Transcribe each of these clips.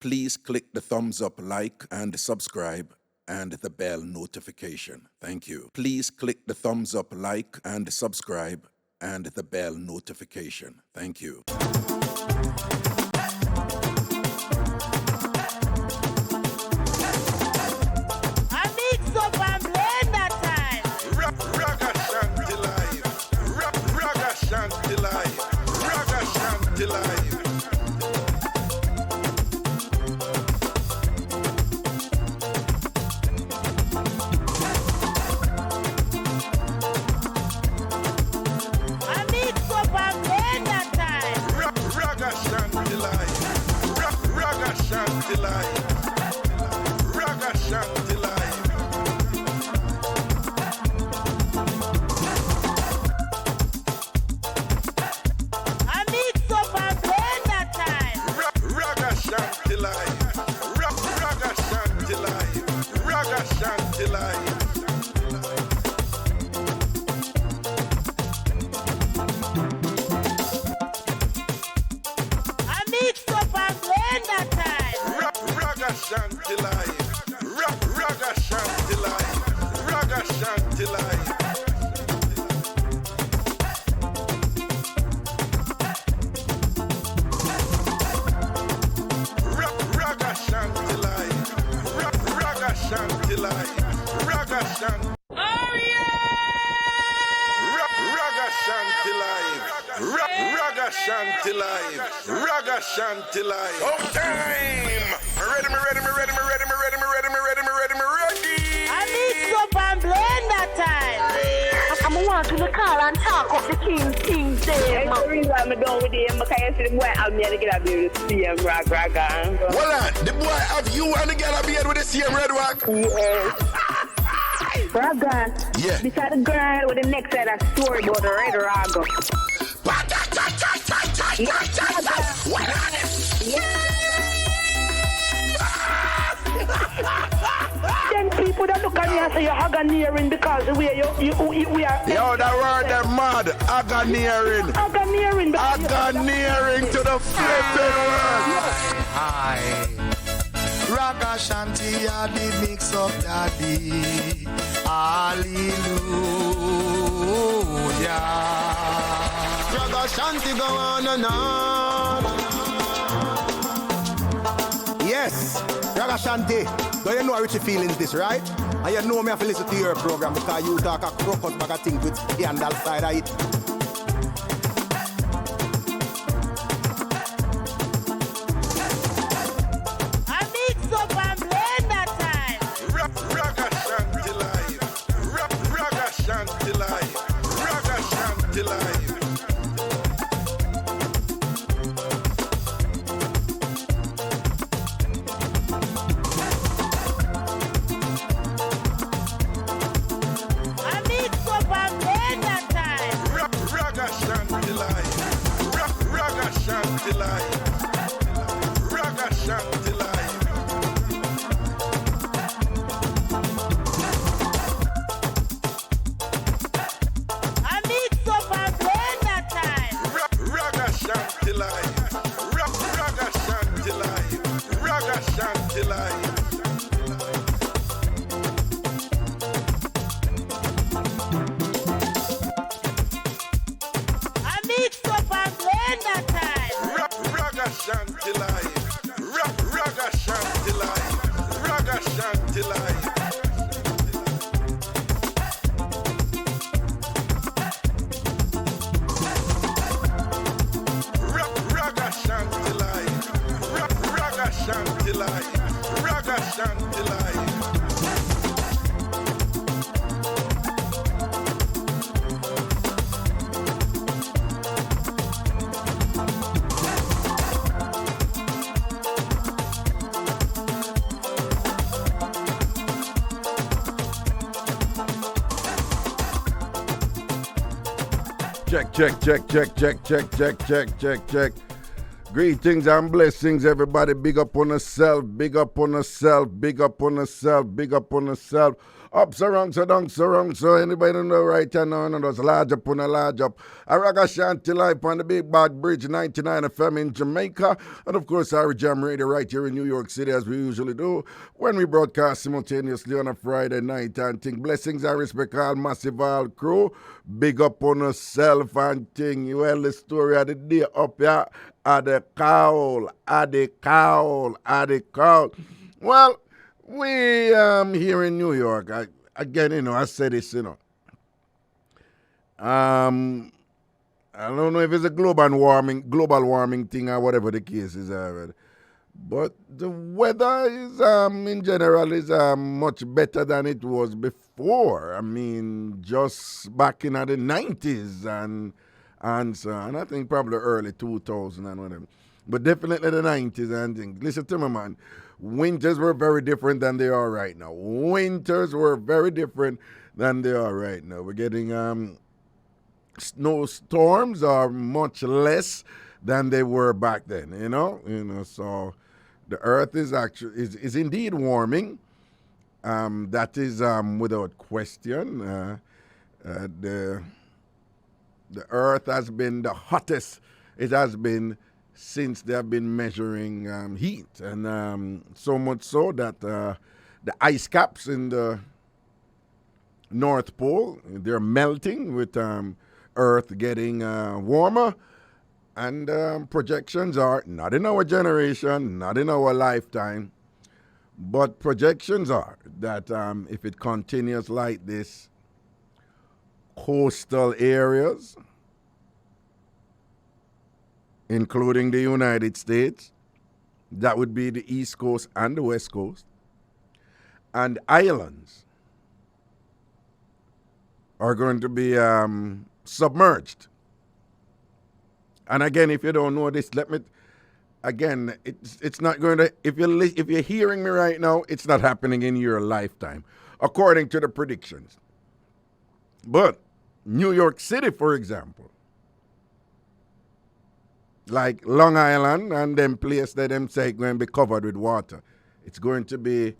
Please click the thumbs up, like, and subscribe, and the bell notification. Thank you. Please click the thumbs up, like, and subscribe, and the bell notification. Thank you. Mixup and Blenda time. Ragashanti live. Ragashanti live. Ragashanti live. Mixup and Blenda time. Ragashanti live. Ragashanti live. Ragashanti live. Mixup and Blenda time. Ragashanti live. Ragashanti live. Ragashanti live. Mixup and Blenda time. Ragashanti live. Ragashanti live. Ragashanti live. Ragashanti live. Ragashanti live. Ragashanti. Oh yeah! Ragashanti live. Ragashanti live. Ragashanti live. Oh time! Ready. Mixup and Blenda time. I'm want to call and talk of the King's Day. That's the reason I'm done with him, because I see the boy out there to get up here to see him, Raga. Hold on, the boy have you and the girl up here with the same red rock? Yes. Raga. Yeah. Beside the girl with the next side of story about the red Raga. Then people that look at me and say you're Haganiering because the way we are. Yo, that word them mad. Aganeering. Haganiering. Aganeering to the flipping word. Hi. Ragashanti, I did mix up daddy. Hallelujah. Ragashanti go on and on. Yes, Ragashanti. Do you know how Richie feelings this, right? And you know me have to listen to your program because you talk a crocus bag of things with scandal side of it. Mixup and Blenda time. Ragashanti live. Ragashanti live. Ragashanti live. Mixup and Blenda time. Ragashanti live. Ragashanti live. Ragashanti live. Mixup and Blenda time. Ragashanti live. Ragashanti live. Ragashanti live. Mixup and Blenda time. Ragashanti live. Ragashanti live. Ragashanti live. Ragashanti live. Ragashanti live. Ragashanti live. Check. Greetings and blessings, everybody. Big up on yourself, big up on yourself, big up on yourself, big up on yourself. Up, surround, so down, surround, so anybody don't know right hand now, and there's large up on a large up. A Ragashanti live on the Big Bad Bridge, 99 FM in Jamaica. And of course, IrieJam Radio right here in New York City, as we usually do, when we broadcast simultaneously on a Friday night. And think blessings I respect all massive all crew. Big up on yourself and thing. Well, the story of the day up here. At the cowl, at the cowl, at the cowl. Well, we here in New York. Again, I said this, I don't know if it's a global warming thing or whatever the case is, but the weather is in general is much better than it was before. I mean, just back in the 90s and so on. I think probably early 2000 and whatever. But definitely the 90s and things. Listen to me, man. Winters were very different than they are right now. Winters were very different than they are right now. We're getting snowstorms are much less than they were back then, so the earth is actually is indeed warming. That is without question. The earth has been the hottest it has been since they have been measuring heat. And so much so that the ice caps in the North Pole, they're melting with earth getting warmer. And projections are, not in our generation, not in our lifetime, but projections are that if it continues like this, coastal areas, including the United States, that would be the East Coast and the West Coast, and islands are going to be submerged. And again, if you don't know this, it's not going to, if you're hearing me right now, it's not happening in your lifetime, according to the predictions. But New York City, for example, like Long Island and them places that them say going to be covered with water, it's going to be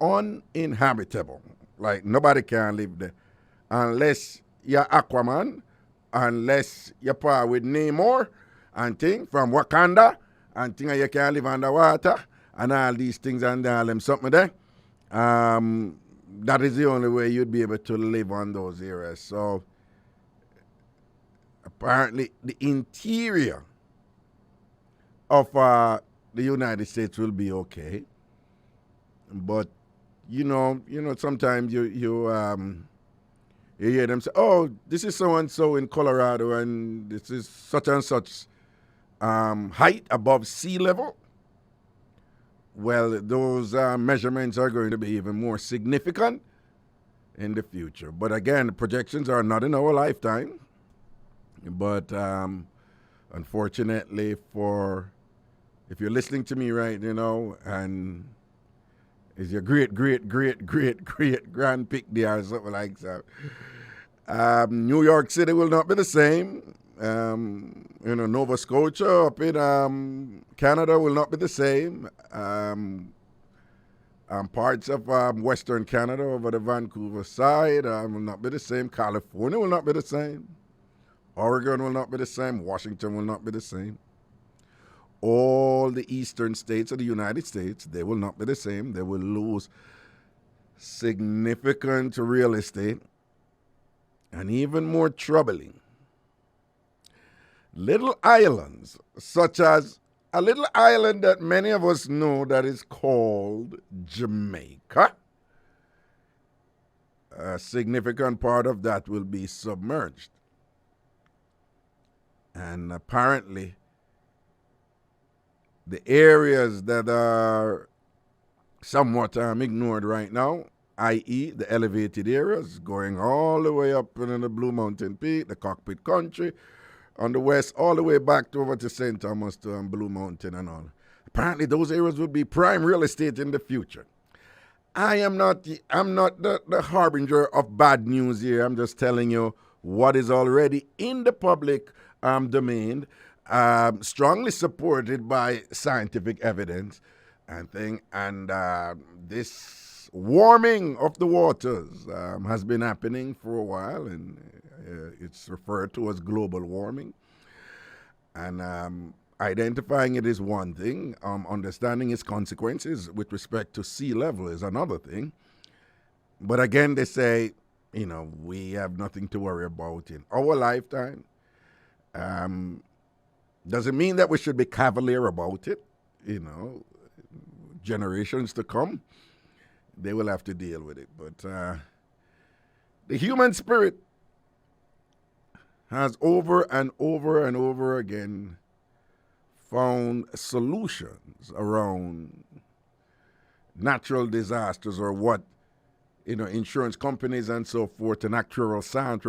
uninhabitable. Like nobody can live there unless you're Aquaman, unless you're part with Namor and thing from Wakanda and thing you can live underwater and all these things and all them something there. That is the only way you'd be able to live on those areas. So apparently the interior of the United States will be okay. But sometimes you hear them say, oh, this is so and so in Colorado and this is such and such height above sea level. Well, those measurements are going to be even more significant in the future. But again, the projections are not in our lifetime. But unfortunately, if you're listening to me right, and is your great grandpick there or something like that, New York City will not be the same. Nova Scotia up in Canada will not be the same. Parts of Western Canada over the Vancouver side will not be the same. California will not be the same. Oregon will not be the same. Washington will not be the same. All the eastern states of the United States, they will not be the same. They will lose significant real estate. And even more troubling, little islands, such as a little island that many of us know that is called Jamaica. A significant part of that will be submerged. And apparently, the areas that are somewhat ignored right now, i.e. the elevated areas, going all the way up in the Blue Mountain Peak, the Cockpit Country, on the west, all the way back over to St. Thomas to Blue Mountain and all. Apparently, those areas will be prime real estate in the future. I'm not the harbinger of bad news here. I'm just telling you what is already in the public domain. strongly supported by scientific evidence and thing. And this warming of the waters has been happening for a while, and it's referred to as global warming. And identifying it is one thing. Understanding its consequences with respect to sea level is another thing. But again, they say, we have nothing to worry about in our lifetime. Doesn't mean that we should be cavalier about it. Generations to come, they will have to deal with it. But the human spirit has over and over and over again found solutions around natural disasters, or what insurance companies and so forth and actuarial science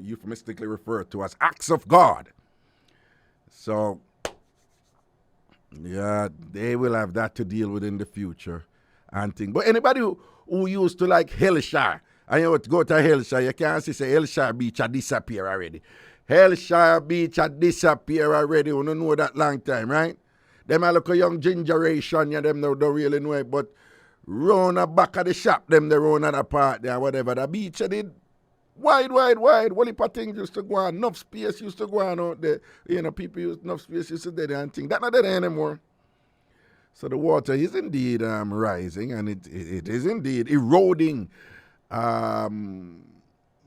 euphemistically refer to as acts of God. So, yeah, they will have that to deal with in the future and thing. But anybody who used to like Hillshire, and you go to Hillshire, you can't say Hillshire Beach had disappeared already. Hillshire Beach had disappeared already. You don't know that long time, right? Them a look a young generation, them don't really know it, but round the back of the shop, them the round of the part there, whatever. The beach did wide. Whole heap of things used to go on. Enough space used to go on out there. Enough space used to do there and things. That's not there anymore. So the water is indeed rising, and it is indeed eroding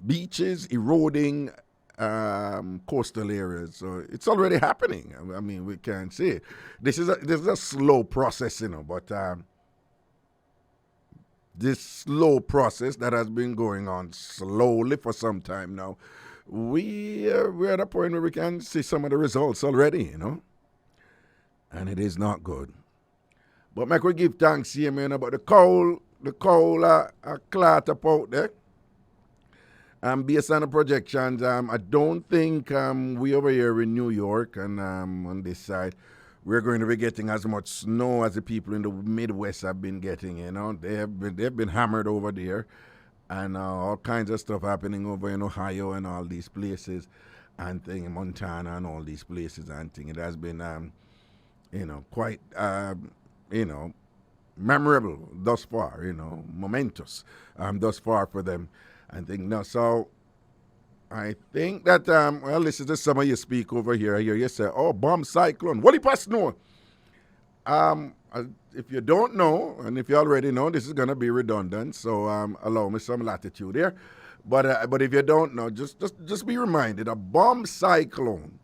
beaches, eroding coastal areas. So it's already happening. I mean, we can't see it. This is a slow process, but this slow process that has been going on slowly for some time now, we're at a point where we can see some of the results already, and it is not good. But make we give thanks here, man, about the coal clat up out there. Based on the projections, I don't think we over here in New York and on this side, we're going to be getting as much snow as the people in the Midwest have been getting. They've been hammered over there, and all kinds of stuff happening over in Ohio and all these places, and thing Montana and all these places and thing. It has been, quite, memorable thus far. Momentous, thus far for them, and thing. No, so I think that, listen to some of you speak over here. I hear you say, bomb cyclone. What do you know? If you don't know, and if you already know, this is going to be redundant, so allow me some latitude here. But if you don't know, just be reminded, a bomb cyclone.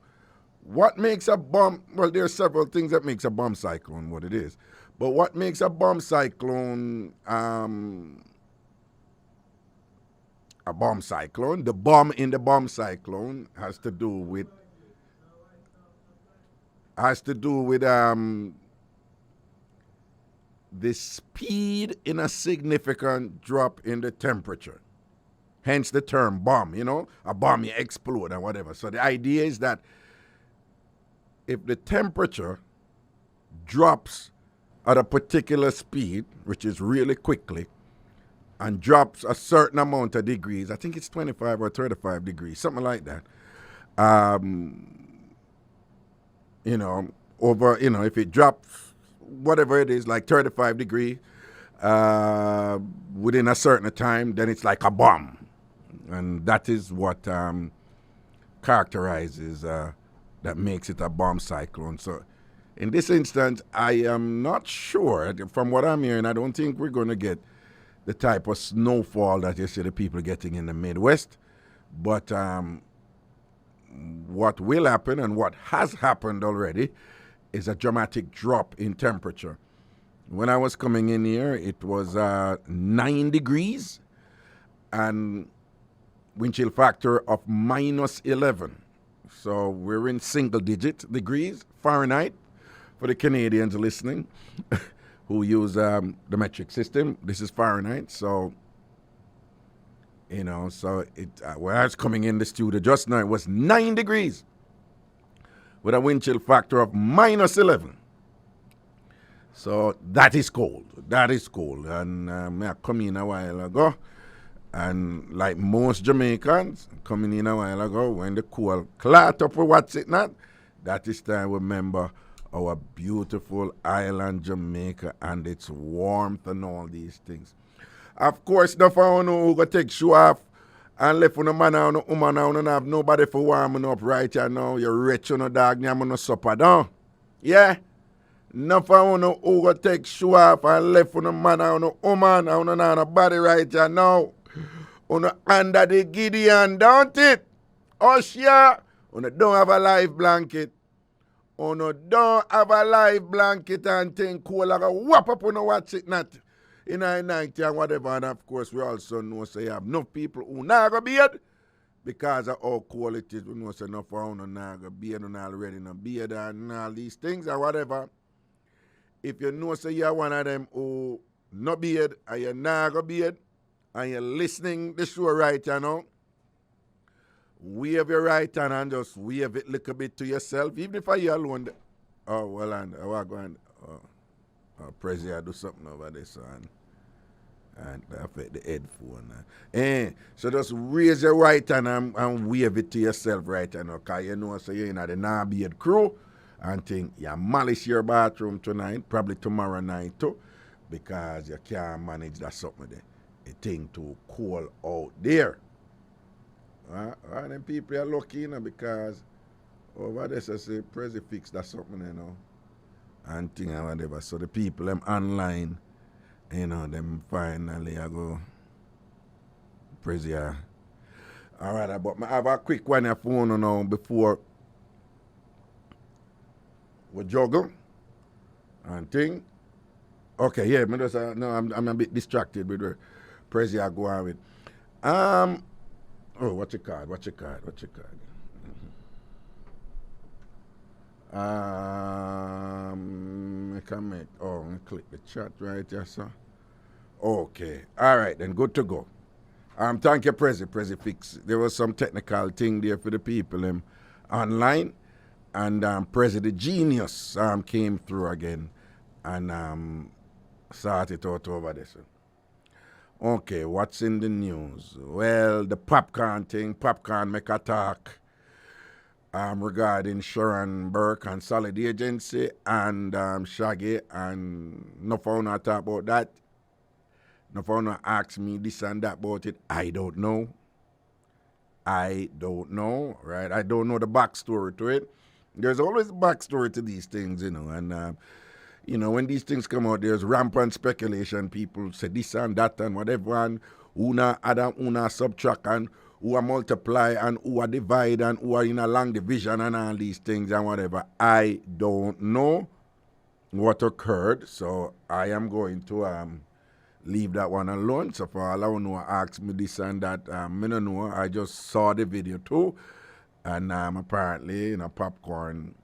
What makes a bomb? Well, there are several things that makes a bomb cyclone what it is. But what makes a bomb cyclone a bomb cyclone? The bomb in the bomb cyclone has to do with the speed in a significant drop in the temperature. Hence the term bomb, a bomb you explode and whatever. So the idea is that if the temperature drops at a particular speed, which is really quickly, and drops a certain amount of degrees, I think it's 25 or 35 degrees, something like that. If it drops, whatever it is, like 35 degrees within a certain time, then it's like a bomb. And that is what characterizes, that makes it a bomb cyclone. So in this instance, I am not sure. From what I'm hearing, I don't think we're going to get the type of snowfall that you see the people getting in the Midwest. But what will happen and what has happened already is a dramatic drop in temperature. When I was coming in here, it was 9 degrees and wind chill factor of -11. So we're in single-digit degrees Fahrenheit for the Canadians listening who use the metric system. This is Fahrenheit, so when I was coming in the studio just now, it was 9 degrees with a wind chill factor of -11. So that is cold. And I come in a while ago, and like most Jamaicans, coming in a while ago, when the cool clat up with what's it not, That is time we remember our beautiful island Jamaica and its warmth and all these things. Of course, the phone who go take shoe off and left on a man and a woman and don't have nobody for warming up right here now. You're rich on a dog, you on a supper down. Yeah? No phone who go take shoe off and left on a man and a woman and don't have nobody right here now. On under the Gideon, don't it? Oh, yeah. On don't have a life blanket. On don't have a life blanket and thing cool like a whop up on watch it not. In our 90 and whatever, and of course we also know say you have enough people who not go beard because of how cool it is. We know say enough for who not go beard and already no beard and all these things or whatever. If you know say you're one of them who no beard and you not go beard and you're listening the show right you know, wave your right hand and just wave it a little bit to yourself, even if you're alone. Oh well, and I was going. President, I do something over there, son. And affect the headphone. So just raise your right hand and wave it to yourself right now. Because you know, so you're in the Narbeard crew and think you malice your bathroom tonight, probably tomorrow night too, because you can't manage that something there. A thing too cold out there. And then people are lucky, you know, because over there, so say, Prezi fix that something, you know. And thing and whatever. So the people them online, you know, them finally I go praise ya. Alright, but I have a quick one your phone now before we juggle and thing. Okay, yeah, me just, no, I'm a bit distracted with the praise ya go on with. What's your card? I can make, click the chat right here, sir. Okay, all right, then good to go. Thank you, Prezi fix. There was some technical thing there for the people online, and Prezi the genius came through again and sorted it out over there, sir. Okay, what's in the news? Well, the Popcaan thing, Popcaan make a talk. Regarding Sharon Burke and Solid Agency and Shaggy, and no phone talk about that. No phone ask me this and that about it. I don't know, right? I don't know the backstory to it. There's always a backstory to these things, you know, and you know, when these things come out, there's rampant speculation. People say this and that and whatever, and una add and una subtract and who are multiply and who are divide and who are in a long division and all these things and whatever. I don't know what occurred, so I am going to leave that one alone. So for all I know, ask me this and that, I don't know. I just saw the video too, and apparently, you know, Popcaan,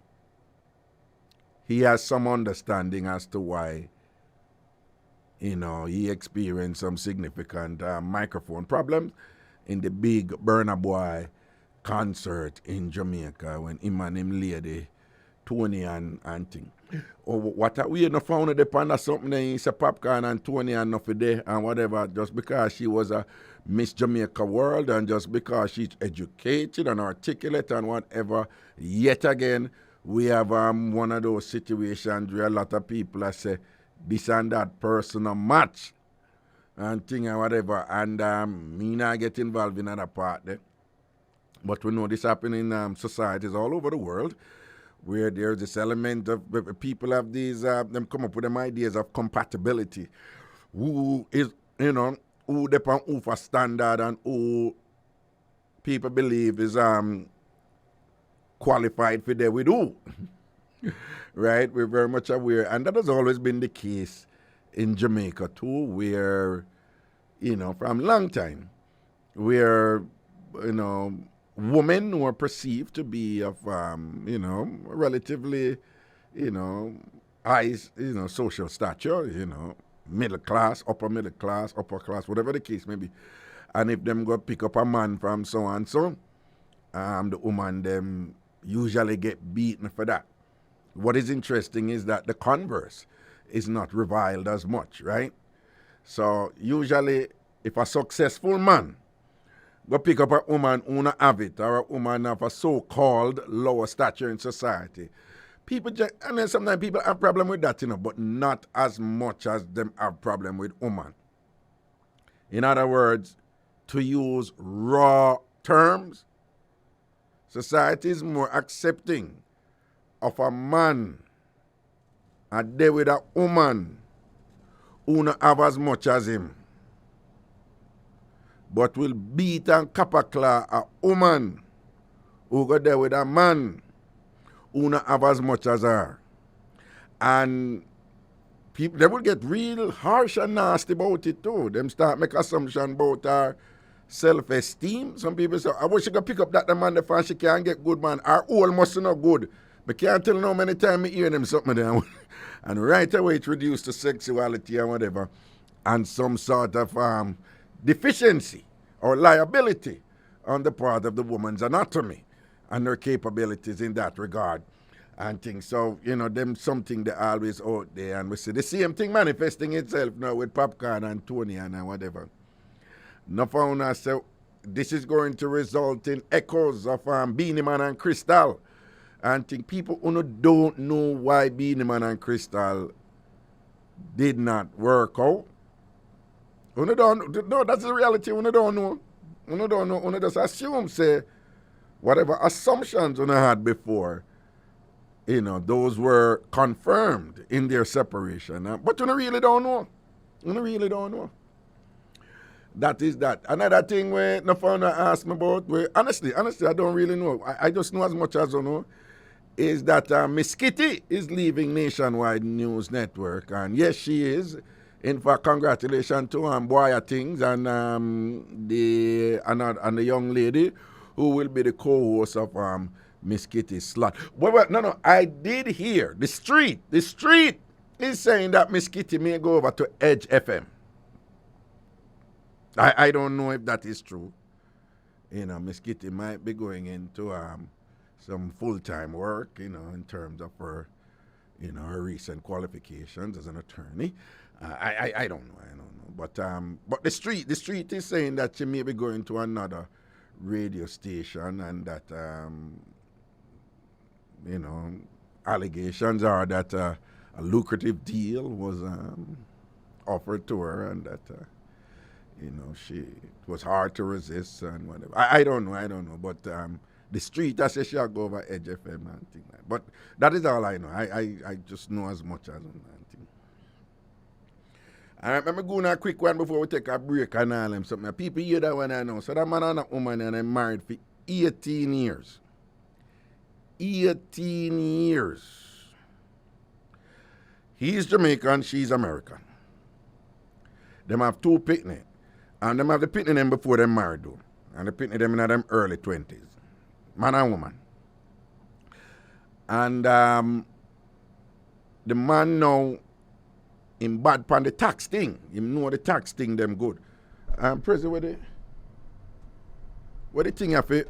he has some understanding as to why, you know, he experienced some significant microphone problems in the big Burna Boy concert in Jamaica when him and him lady, Tony and thing. Or what we no found it upon or something then he said Popcaan and Tony and nothing there and whatever, just because she was a Miss Jamaica World and just because she's educated and articulate and whatever. Yet again, we have one of those situations where a lot of people say this and that person a match and thing and whatever, and me not get involved in that part there. But we know this happening in societies all over the world, where there's this element of people have these, them come up with them ideas of compatibility. Who is, you know, who depend who for standard and who people believe is qualified for there we do. Right? We're very much aware, and that has always been the case in Jamaica too, where, you know, from long time, where, you know, women were perceived to be of, you know, relatively, you know, high, you know, social stature, you know, middle class, upper class, whatever the case may be. And if them go pick up a man from so and so, the woman them usually get beaten for that. What is interesting is that the converse is not reviled as much, right? So usually if a successful man go pick up a woman who not have it, or a woman of a so-called lower stature in society. People just, and then sometimes people have problem with that, but not as much as them have problem with woman. In other words, to use raw terms, society is more accepting of a man a day with a woman who not have as much as him, but will beat and claw a woman who go there with a man who not have as much as her. And people, they will get real harsh and nasty about it too. Them start make assumption about her self-esteem. Some people say, I wish she could pick up that the man the fan she can't get good man. Her all must not good. But can't tell how many times I hear them something there. And right away it reduced to sexuality and whatever. And some sort of deficiency or liability on the part of the woman's anatomy and her capabilities in that regard and things. So, them something they always out there, and we see the same thing manifesting itself now with Popcaan and Tony and whatever. No found us, so this is going to result in echoes of Beenie Man and Crystal. And think people who don't know why Beenie Man and Crystal did not work out. No, that's the reality. Don't know. Uno just assume, say, whatever assumptions Uno had before, those were confirmed in their separation. But Uno really don't know. That is that. Another thing where no founder asked me about, where honestly, I don't really know. I just know as much as I know, is that Miss Kitty is leaving Nationwide News Network. And yes, she is. In fact, congratulations to Boya Things and the young lady who will be the co-host of Miss Kitty's slot. But no, I did hear the street is saying that Miss Kitty may go over to Edge FM. I don't know if that is true. Miss Kitty might be going into some full-time work, in terms of her, her recent qualifications as an attorney. I don't know. But the street is saying that she may be going to another radio station, and that allegations are that a lucrative deal was offered to her, and that it was hard to resist and whatever. I don't know. But the street, I say she'll go over Edge FM and things like that. But that is all I know. I just know as much as that. All right, let me go on a quick one before we take a break and all them something. People hear that one I know. So that man and that woman, and they're married for 18 years. 18 years. He's Jamaican, she's American. Them have two picnic. And them have the picnic them before them married though. And the picnic them in them early 20s. Man and woman. And the man now, him bad pan the tax thing. Him know the tax thing them good. President, what the thing for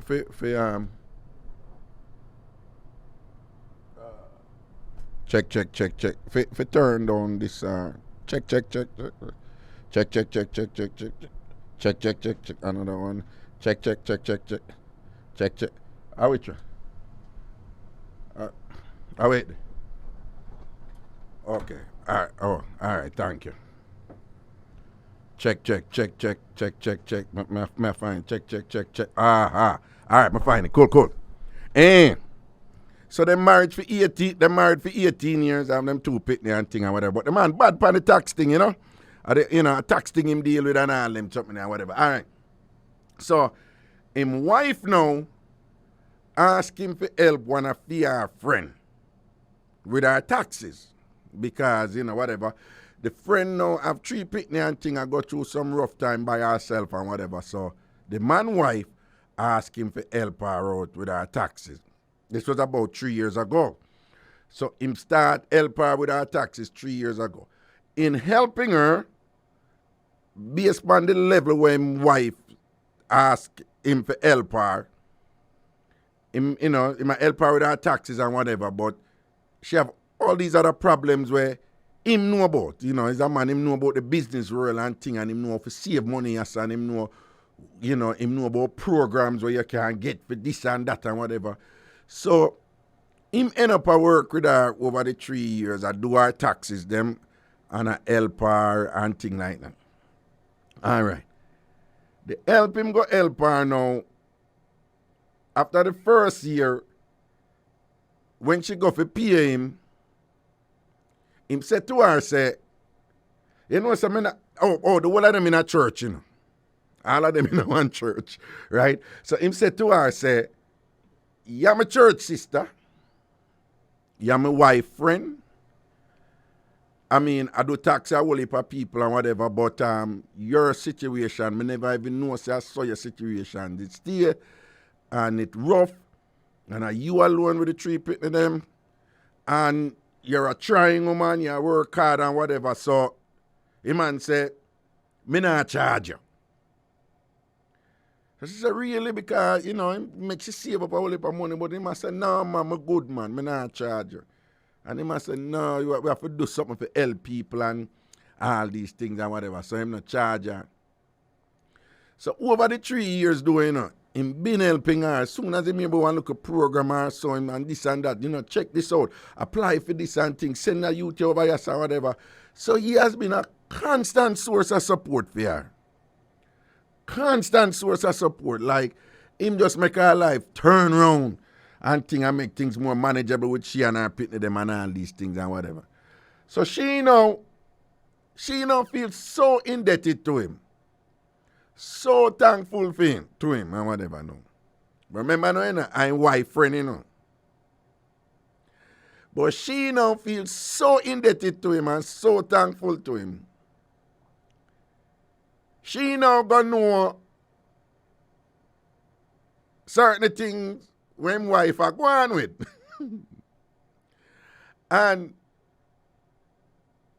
check. For turn down this check. Check. Another one. Check. I wait you. I wait. Okay. All right. Oh, all right. Thank you. Check. Me find. Check. All right. Me find it. Cool. And so they married for 18. They married for 18 years. Have them two pitney and thing and whatever. But the man bad pan the tax thing, a tax thing him deal with and all them something and whatever. All right. So him wife now ask him for help one of her friend with her taxes. Because, whatever, the friend now have 3 picnic and thing and go through some rough time by herself and whatever. So the man wife asked him for help her out with her taxes. This was about 3 years ago. So him start help her with her taxes 3 years ago. In helping her, based on the level where his wife asked him for help her, he might help her with her taxes and whatever, but she have all these other problems where him know about. He's a man, him know about the business world and thing, and him know how to save money, and him know You know, him know about programs where you can get for this and that and whatever. So, him end up a work with her over the 3 years. I do her taxes, them, and I help her and things like that. All right. The help him go help her now. After the first year, when she go for pay him said to her, say, you know, some the whole of them in a church, you know. All of them in one church, right? So him said to her, say, you're my church sister. You're my wife friend. I mean, I do tax a whole heap of people and whatever, but your situation, me never even know, say I saw your situation. It's there, and it's rough, and you alone with the 3 people them, and you're a trying woman, you work hard and whatever, so the man said, me not charge you. So she said, really? Because, you know, it makes you save up a whole heap of money, but he must say, no, man, I'm a good man, me not charge you. And he must say, no, we have to do something for help people and all these things and whatever, so I'm not charge her. So over the 3 years doing, you know, him been helping her. As soon as he maybe want to look at program or so and this and that, you know, check this out, apply for this and things, send a youth over here or whatever. So he has been a constant source of support for her. Constant source of support. Like, him just make her life turn around and thing and make things more manageable with she and her pitney them and all these things and whatever. So she now feels so indebted to him. So thankful for him, to him and whatever, no. Remember, no, you know, I'm wife friend, you know. But she now feels so indebted to him and so thankful to him. She now gonna know certain things when wife are going with. And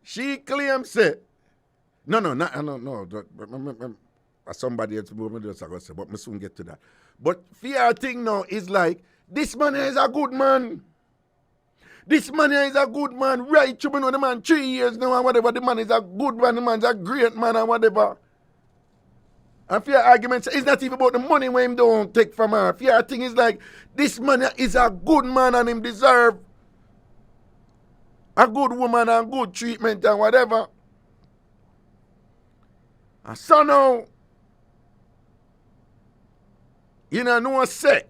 she claims it. No. Somebody else will just say, but I soon get to that. But fear thing now is like, this man is a good man. This man is a good man. Right, you know the man 3 years now and whatever. The man is a good man. The man's a great man and whatever. And fear argument is not even about the money when him don't take from her. Fear thing is like, this man is a good man and him deserve a good woman and good treatment and whatever. And so now, you know say,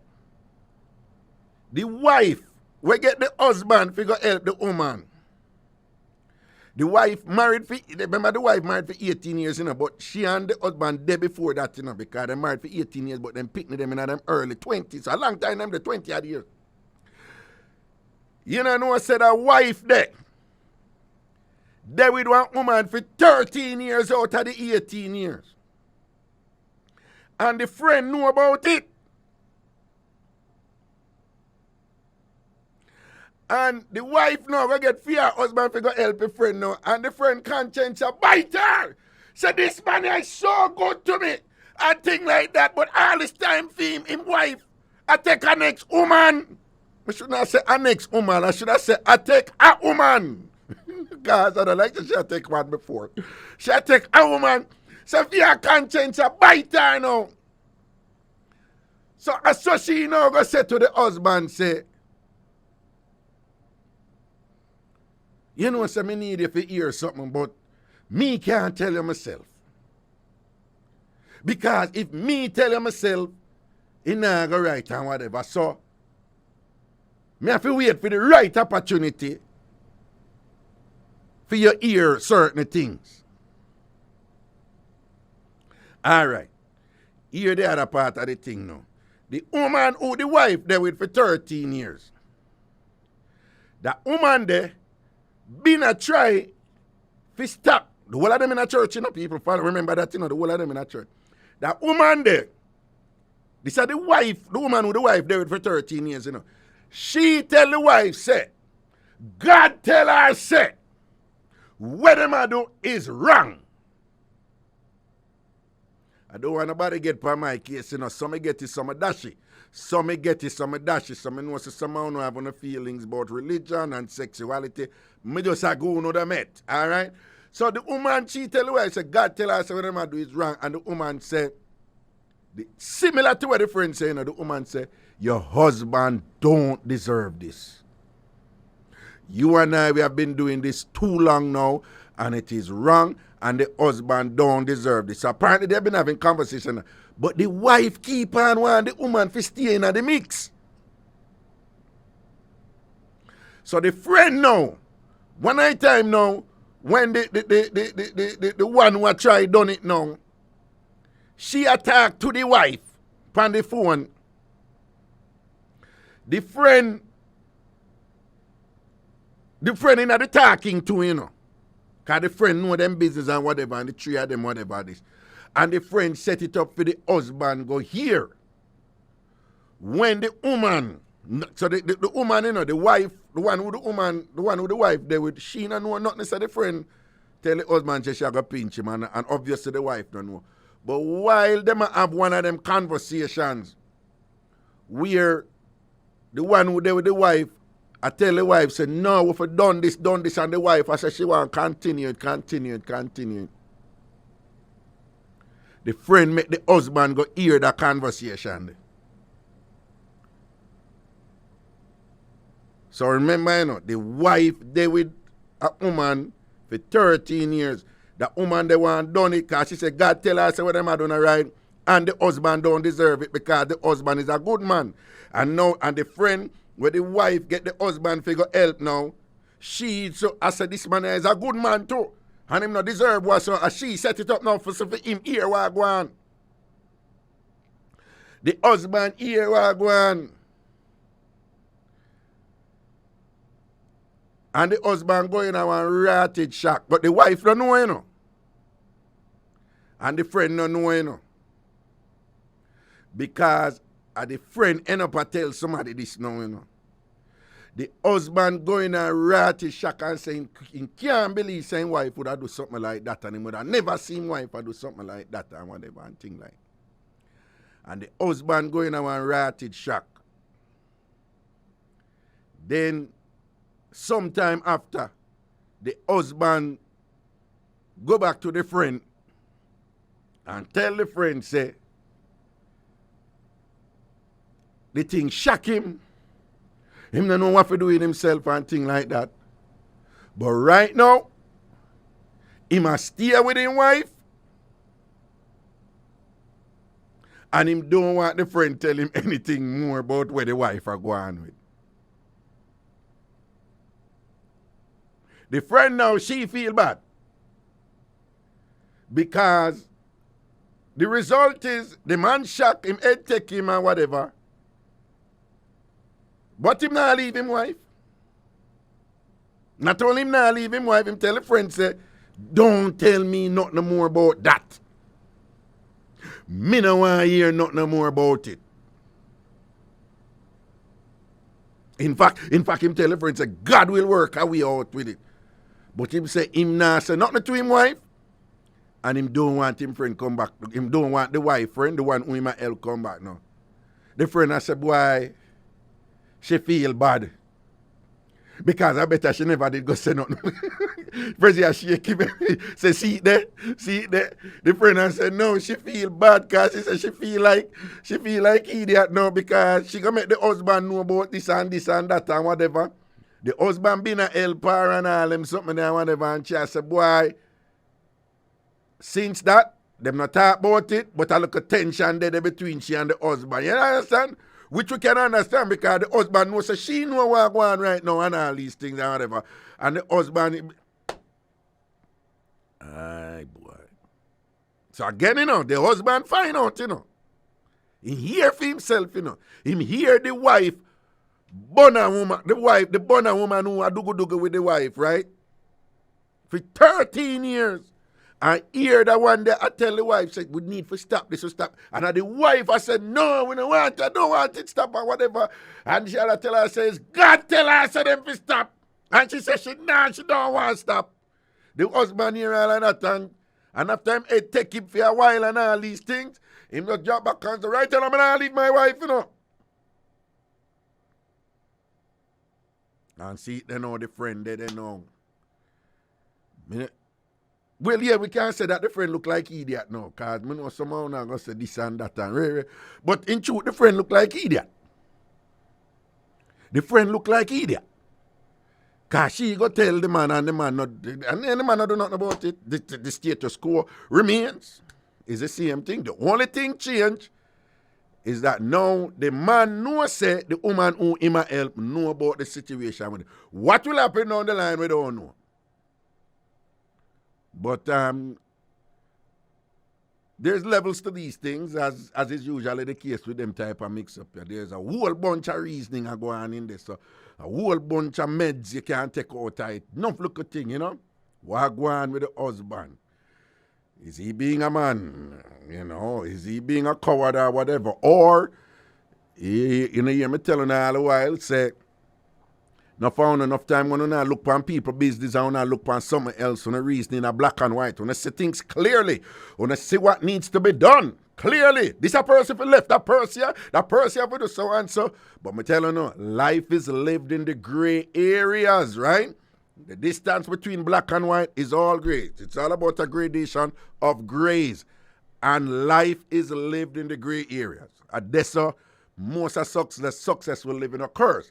the wife will get the husband figure help the woman. The wife married for 18 years, you know, but she and the husband there before that, you know, because they married for 18 years, but them picking them in them early 20s. So a long time, them the 20 odd years. You know, said a wife there with one woman for 13 years out of the 18 years. And the friend knew about it. And the wife now go get fear husband to go help a friend now. And the friend conscience a bite her. So this man is so good to me. And thing like that. But all this time for him wife, I take a next woman. I should not say a next woman. I should have said I take a woman. Because I don't like to say I take one before. She take a woman. So fear conscience a bite her now. So she now go say to the husband, say, you know, say me need you to hear something, but me can't tell you myself. Because if me tell you myself, it not go right and whatever. So, me have to wait for the right opportunity for you hear certain things. All right. Hear the other part of the thing now. The woman who the wife there with for 13 years. That woman there been a try to stop. The whole of them in a church, you know, people remember that, you know, the whole of them in a church. That woman there, this is the woman with the wife there with for 13 years, you know. She tell the wife, say, God tell her, say, what them I do is wrong. I don't want nobody get by my case, you know. Some get it, some dashy. Some get it, some dashy. Some know some don't have no feelings about religion and sexuality. Me just a go know the met. All right? So the woman, she tell the wife, say, God tell her, say, what them I do is wrong. And the woman said, Similar to what the friend say, you know, the woman say, your husband don't deserve this. You and I, we have been doing this too long now, and it is wrong, and the husband don't deserve this. So apparently they've been having conversation, but the wife keep on wanting the woman to stay in the mix. So the friend now, one night time now, when the one who a try done it now, she attacked to the wife on the phone. The friend in the talking to, you know. Because the friend know them business and whatever, and the three of them whatever this. And the friend set it up for the husband go here. When the woman, so the woman, you know, the wife, the one with the wife, they would, she don't know nothing, so the friend tell the husband she go pinch him, and obviously the wife don't know. But while them have one of them conversations where the one who there with the wife, I tell the wife, say, no, if I done this, and the wife, I say she want continue. The friend make the husband go hear that conversation. So remember, you know, the wife there with a woman for 13 years. The woman they want done it because she said, God tell her, say what them are doing right. And the husband don't deserve it because the husband is a good man. And now, and the friend, where the wife get the husband figure help now, she, so I said, this man is a good man too. And him not deserve what, so she set it up now for him here what go on. The husband here what go on. And the husband going in a one ratted shock. But the wife don't know, you know. And the friend don't know, you know. Because the friend end up and tell somebody this now, you know. The husband going a ratted shock and saying he can't believe saying wife would have do something like that, and he would have never seen wife do something like that and whatever and thing like. And the husband going a one ratted shock. Then sometime after, the husband go back to the friend and tell the friend, say, the thing shock him. Him don't know what to do with himself and thing like that. But right now, he must stay with his wife. And him don't want the friend tell him anything more about where the wife are going with. The friend now, she feel bad. Because the result is the man shock him, head take him and whatever. But him not leave him wife. Not only him not leave him wife, him tell a friend say, don't tell me nothing more about that. Me no want to hear nothing more about it. In fact, him tell a friend say, God will work how we out with it. But him say, him not say nothing to him wife. And him don't want him friend come back. Him don't want the wife friend, the one who him help come back now. The friend I said, boy, she feel bad. Because I bet she never did go say nothing. First she keep say, see it there. The friend I said, no, she feel bad because she said she feel like idiot now because she gonna make the husband know about this and that and whatever. The husband been a helper and all them something and whatever, and she said, boy, since that, them not talk about it, but a look at tension there between she and the husband. You understand? Which we can understand because the husband knows that she know what's going on right now and all these things and whatever. And the husband, aye boy. So again, you know, the husband find out, you know. He hear for himself, you know. Him hear the wife, bonner woman, the bonner woman who a dugu with the wife, right? For 13 years. And hear that one day I tell the wife, said, we need to stop this, to stop. And the wife, I said, no, we don't want it, I don't want it, stop or whatever. And she had to tell her, says, God tell her, said them to stop. And she said, she don't want to stop. The husband here all of that, and after him, it take him for a while and all these things, him just drop back and say, right, tell him I leave my wife, you know. And see, they know the friend, they know. Well, yeah, we can't say that the friend look like idiot now, because I know somehow now going to say this and that and rare. But in truth, the friend look like idiot. The friend look like idiot. Because she go tell the man and the man not, and the man not do nothing about it. The status quo remains. It's the same thing. The only thing change is that now the man know say the woman who him a help know about the situation with it. What will happen down the line we don't know. But there's levels to these things, as is usually the case with them type of mix-up. There's a whole bunch of reasoning going on in this. So a whole bunch of meds you can't take out of it. Enough look a thing, you know. What go on with the husband? Is he being a man? You know, is he being a coward or whatever? Or, you know, hear me telling her all the while, say, not found enough time when I look on people business and when I look on something else, when I reason in a black and white, when I see things clearly, when I see what needs to be done clearly. This a person for left, that person for do so and so. But me tell you no, life is lived in the gray areas, right? The distance between black and white is all gray. It's all about a gradation of grays. And life is lived in the gray areas. At this, most of successful living occurs.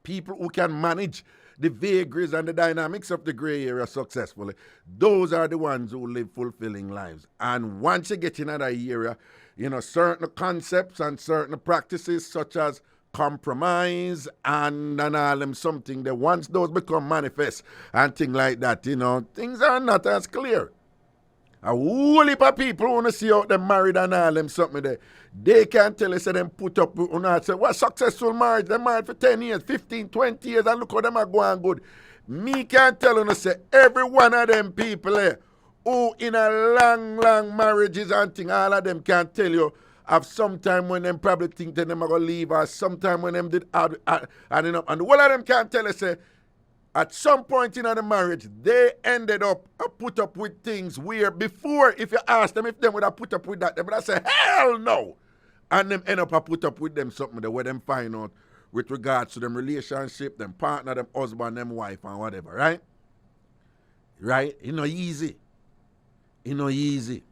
People who can manage the vagaries and the dynamics of the gray area successfully, those are the ones who live fulfilling lives. And once you get in that area, you know, certain concepts and certain practices such as compromise and all them something that once those become manifest and things like that, you know, things are not as clear. A whole heap of people want to see out them married and all them something there. They can't tell us that them put up with and say, what successful marriage? They're married for 10 years, 15, 20 years, and look how them are going good. Me can't tell you, say, every one of them people there who in a long marriages and thing, all of them can tell you of sometime when them probably think that them are going to leave, or sometime when them did adding up. And all of them can't tell us, say, at some point in the marriage, they ended up put up with things where before, if you ask them if they would have put up with that, they would have said, hell no. And them end up put up with them something that where them find out with regards to them relationship, them partner, them husband, them wife, and whatever, right? Right? It no easy. It no easy.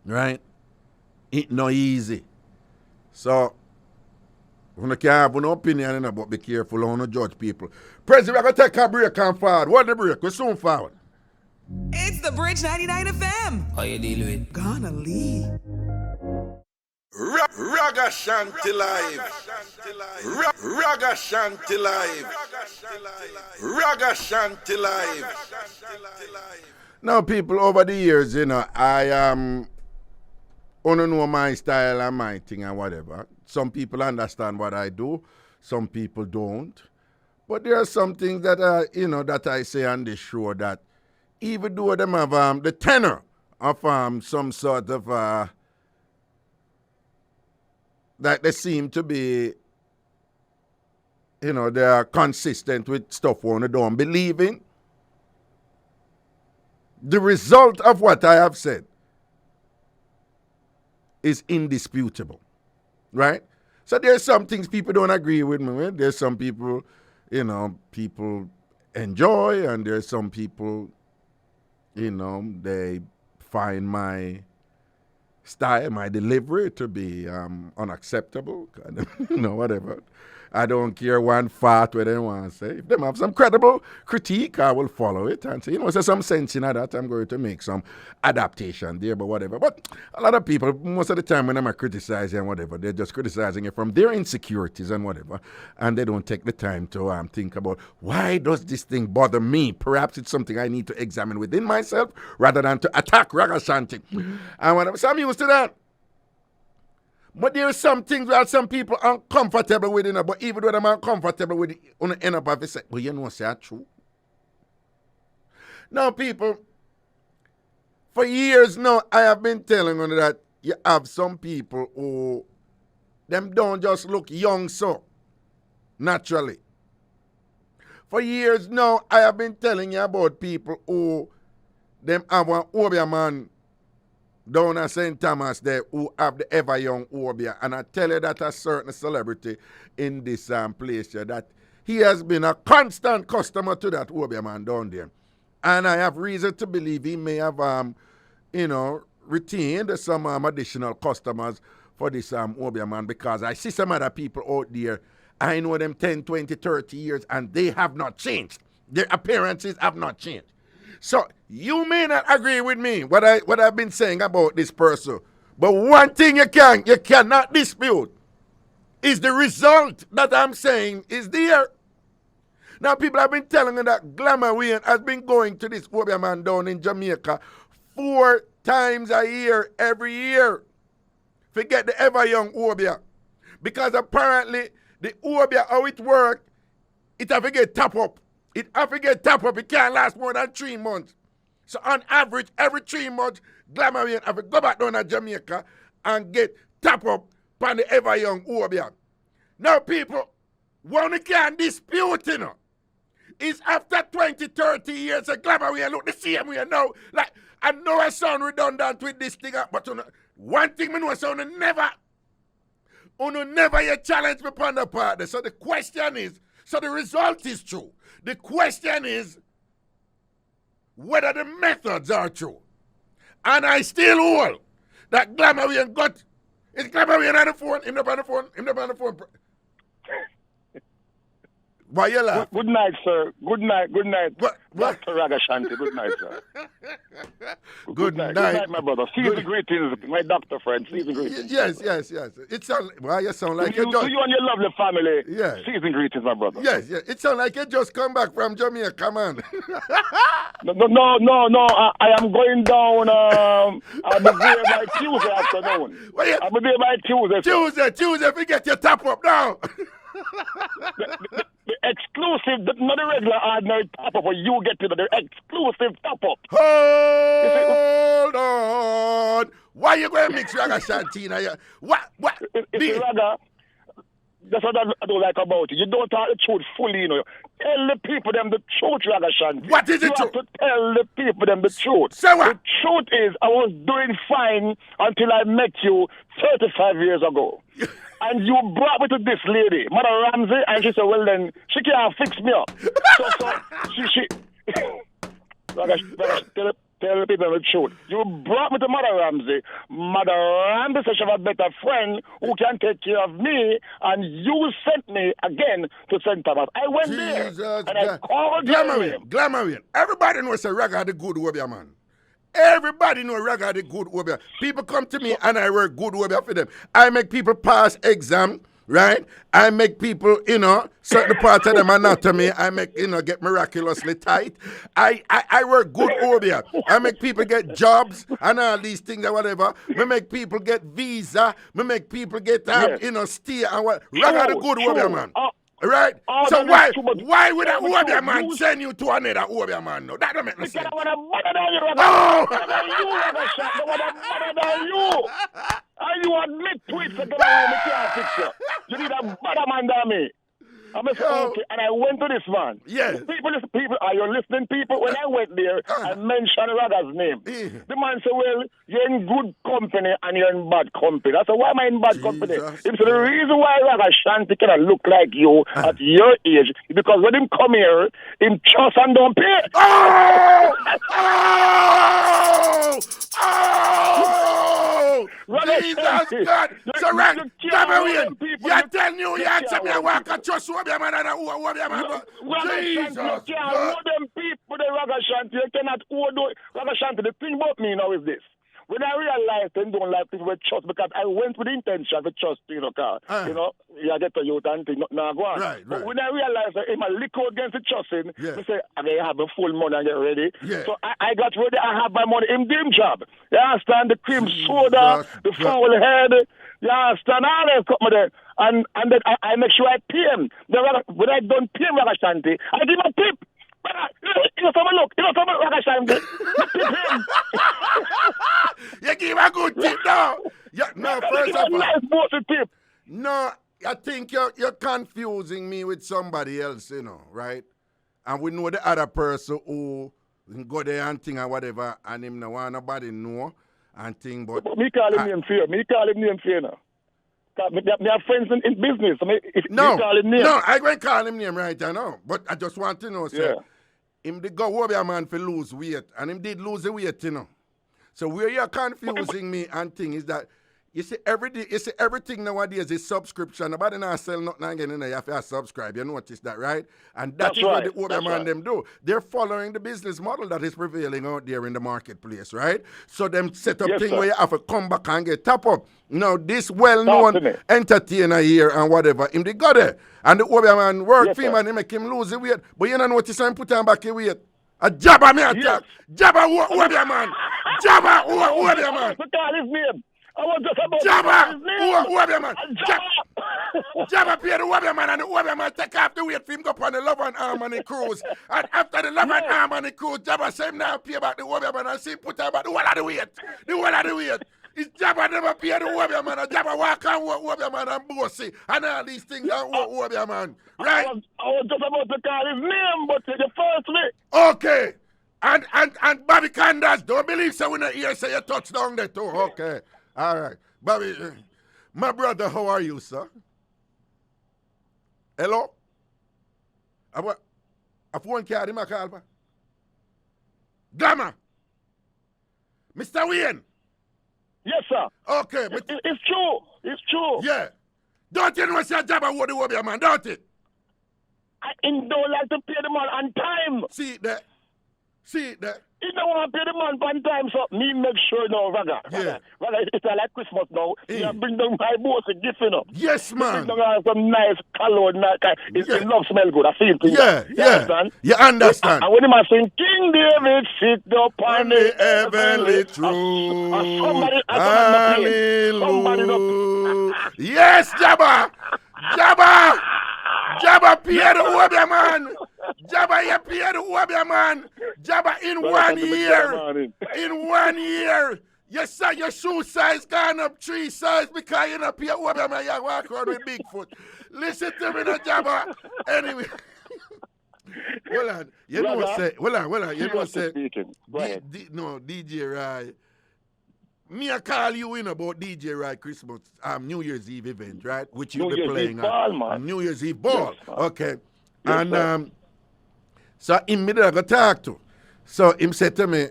Right? It no easy. So, you can't have no opinion, but be careful on no judge people. President, we're going to take a break and forward. What the break? We're soon forward. It's the Bridge 99 FM. How you deal with? Gonna leave. Ragashanti live. Ragashanti live. Ragashanti live. Now, people, over the years, you know, I don't know my style and my thing and whatever. Some people understand what I do. Some people don't. But there are some things that, you know, that I say on this show that even though them have the tenor of some sort of that they seem to be, you know, they are consistent with stuff one don't believe in. The result of what I have said is indisputable, right? So there's some things people don't agree with me with. There's some people, you know, people enjoy, and there's some people, you know, they find my style, my delivery to be unacceptable, you know, whatever. I don't care one fart what they want to say. If they have some credible critique, I will follow it and say, you know, there's some sense in that. I'm going to make some adaptation there, but whatever. But a lot of people, most of the time when I'm criticizing and whatever, they're just criticizing it from their insecurities and whatever, and they don't take the time to think about, why does this thing bother me? Perhaps it's something I need to examine within myself rather than to attack Ragashanti. And whatever. So I'm used to that. But there are some things that some people are uncomfortable with, you know, but even though they're uncomfortable with it, on the end up of it, say, well, you know, say that's true. Now, people, for years now, I have been telling you that you have some people who, them don't just look young so, naturally. For years now, I have been telling you about people who, them have an Obeah man down at St. Thomas there who have the Eva-Young Obeah. And I tell you that a certain celebrity in this place here, that he has been a constant customer to that Obeah man down there. And I have reason to believe he may have, retained some additional customers for this Obeah man, because I see some other people out there, I know them 10, 20, 30 years, and they have not changed. Their appearances have not changed. So you may not agree with me, what I've been saying about this person, but one thing you cannot dispute is the result that I'm saying is there. Now, people have been telling me that Glamour has been going to this Obeah man down in Jamaica 4 times a year, every year. Forget the Eva-Young Obeah. Because apparently, the Obeah, how it works, it have to get top up. It have to get top up. It can't last more than 3 months. So on average, every 3 months, Glamour have to go back down to Jamaica and get top up on the Eva-Young Obeah. Now, people, one can't dispute, is after 20, 30 years, a Glamour look the same way now. Like, I know I sound redundant with this thing, but one thing I know, so never you challenge me upon the partner. So the question is, so the result is true. The question is whether the methods are true. And I still hold that Glamour is Glamour on the phone? Him on the phone. Why you laugh? Good night, sir. Good night. What? Dr. Ragashanti. Good night, sir. Good night. Good night, my brother. Season greetings, my doctor friend. Season greetings. Yes. It sound why you sound like to you and your lovely family. Yeah. Season greetings, my brother. Yes. It sound like you just come back from Jamaica, man. No. I am going down. I'll be there by Tuesday afternoon. I'll be there by Tuesday. Tuesday, forget your top up now. The exclusive, not the regular ordinary top-up, but you get to the exclusive top-up. Hold on. Why you going to mix Ragashanti now? What? It's Raga. That's what I don't like about it. You don't tell the truth fully, Tell the people them the truth, Ragashanti. What is the truth? You have to tell the people them the truth. Say what? The truth is, I was doing fine until I met you 35 years ago. And you brought me to this lady, Mother Ramsey, and she said, well then, she can't fix me up. So she tell the people the truth. You brought me to Mother Ramsey. Mother Ramsey said she have a better friend who can take care of me, and you sent me again to St. Thomas. I went there, and I called Glamour. Everybody knows that Reggae the good Obeah, man. Everybody know Reggae the good Obeah. People come to me and I work good Obeah for them. I make people pass exam, right? I make people, certain parts of them anatomy, I make, get miraculously tight. I work good Obeah. I make people get jobs and all these things and whatever. We make people get visa. We make people get, stay and what. Reggae the good Obeah, man. Right? So why would that Obeah man send you to another Obeah man? No, that don't make no sense. I want to mother than you. And you admit to it, so get away, me can't fix you. You need a better man than me. I'm a okay, and I went to this man. Yes. People, are you listening, people? When I went there, I mentioned Raga's name. The man said, well, you're in good company and you're in bad company. I said, why am I in bad company? He said, the reason why Ragashanti cannot look like you at your age is because when him come here, him trust and don't pay. Jesus God! So Glamour, you're telling you accept me and walk and trust Obeah man and Obeah man. Jesus God! You can't owe them people the Ragashanti. You cannot owe Ragashanti. The thing about me now is this. When I realized they don't like people with trust, because I went with the intention to trust, you get the youth and thing, now go on. Right. But when I realized that if I lick out against the trusting, I say, I have a full money and get ready. Yeah. So I got ready, I have my money in dim job. You understand? The cream soda, the foul head, you understand? All that cut me there. And then I make sure I pay him. When I don't pay him, Ragashanti, I give him a tip. Ragashanti. You give a good tip now. No, first of all. No, I think you're confusing me with somebody else, right? And we know the other person who go there and thing and whatever, and him no want nobody know and thing, but me call him name fear. Now. Me have friends in business. No, I going to call him name right now. But I just want to know, sir. him did go Obeah man for lose weight, and him did lose the weight, you know. So where you're confusing me and thing is that you see everything nowadays is subscription. Nobody not sell nothing again, you know, you have to subscribe. You notice that, right? And that's what the Obeah man them do. They're following the business model that is prevailing out there in the marketplace, right? So them set up thing where you have to come back and get top up. Now this well-known entertainer here and whatever, him they got there. And the Obeah man work for him and they make him lose the weight. But you don't notice him put him back in weight. A Jabba me attack. Jabba Obeah man. Jabba Obeah man. His name. I was just about Jabba Obeah man. Jabba pay the Obeah man and the Obeah man take off the weight for him go up on the Love and Harmony cruise. And after the Love and Harmony cruise, Jabba say him now pay back the Obeah man and see him put him back the whole of the weight. The whole of the weight. Is Jabba never pay the Obeah man and Jabba walk and walk Obeah man and bossy and all these things and walk Obeah man. Right? I was just about to call his name, but the first way. Okay. And Bobby Candace, don't believe so when I hear say you touch down there too. Okay. All right. Bobby, my brother, how are you, sir? Hello? A phone card in my call. Glamour. Mr. Wayne. Yes, sir. Okay. It's true. It's true. Yeah. Don't you know say Jabba what the Obeah man, don't it? I don't like to pay the man on time. See that? He don't want to pay the man on time, so me make sure now, Raga. Yeah. Raga, it's like Christmas now. Yeah. Bring down my boss a gift, you know. Yes, man. Bring down some nice cologne. It love smell good. I feel it. Yeah. You understand? And when the man saying, King David sit up on the heavenly throne. Somebody Yes, Jabba. Jabba pay the Obeah man. Jabba, you pay the Obeah man. Jabba, in 1 year. In 1 year. Yes, sir, your shoe size gone up 3 size because you don't pay Obeah man. You walk around with Bigfoot. Listen to me, no Jabba. Anyway. Hold on. You know what say? Hold on. You know what say? No, DJ Rai. Me I call you in about DJ Rai Christmas, New Year's Eve event, right? Which you'll be playing on New Year's Eve ball. Yes, okay. Yes, and so him me there go talk to. So him said to me,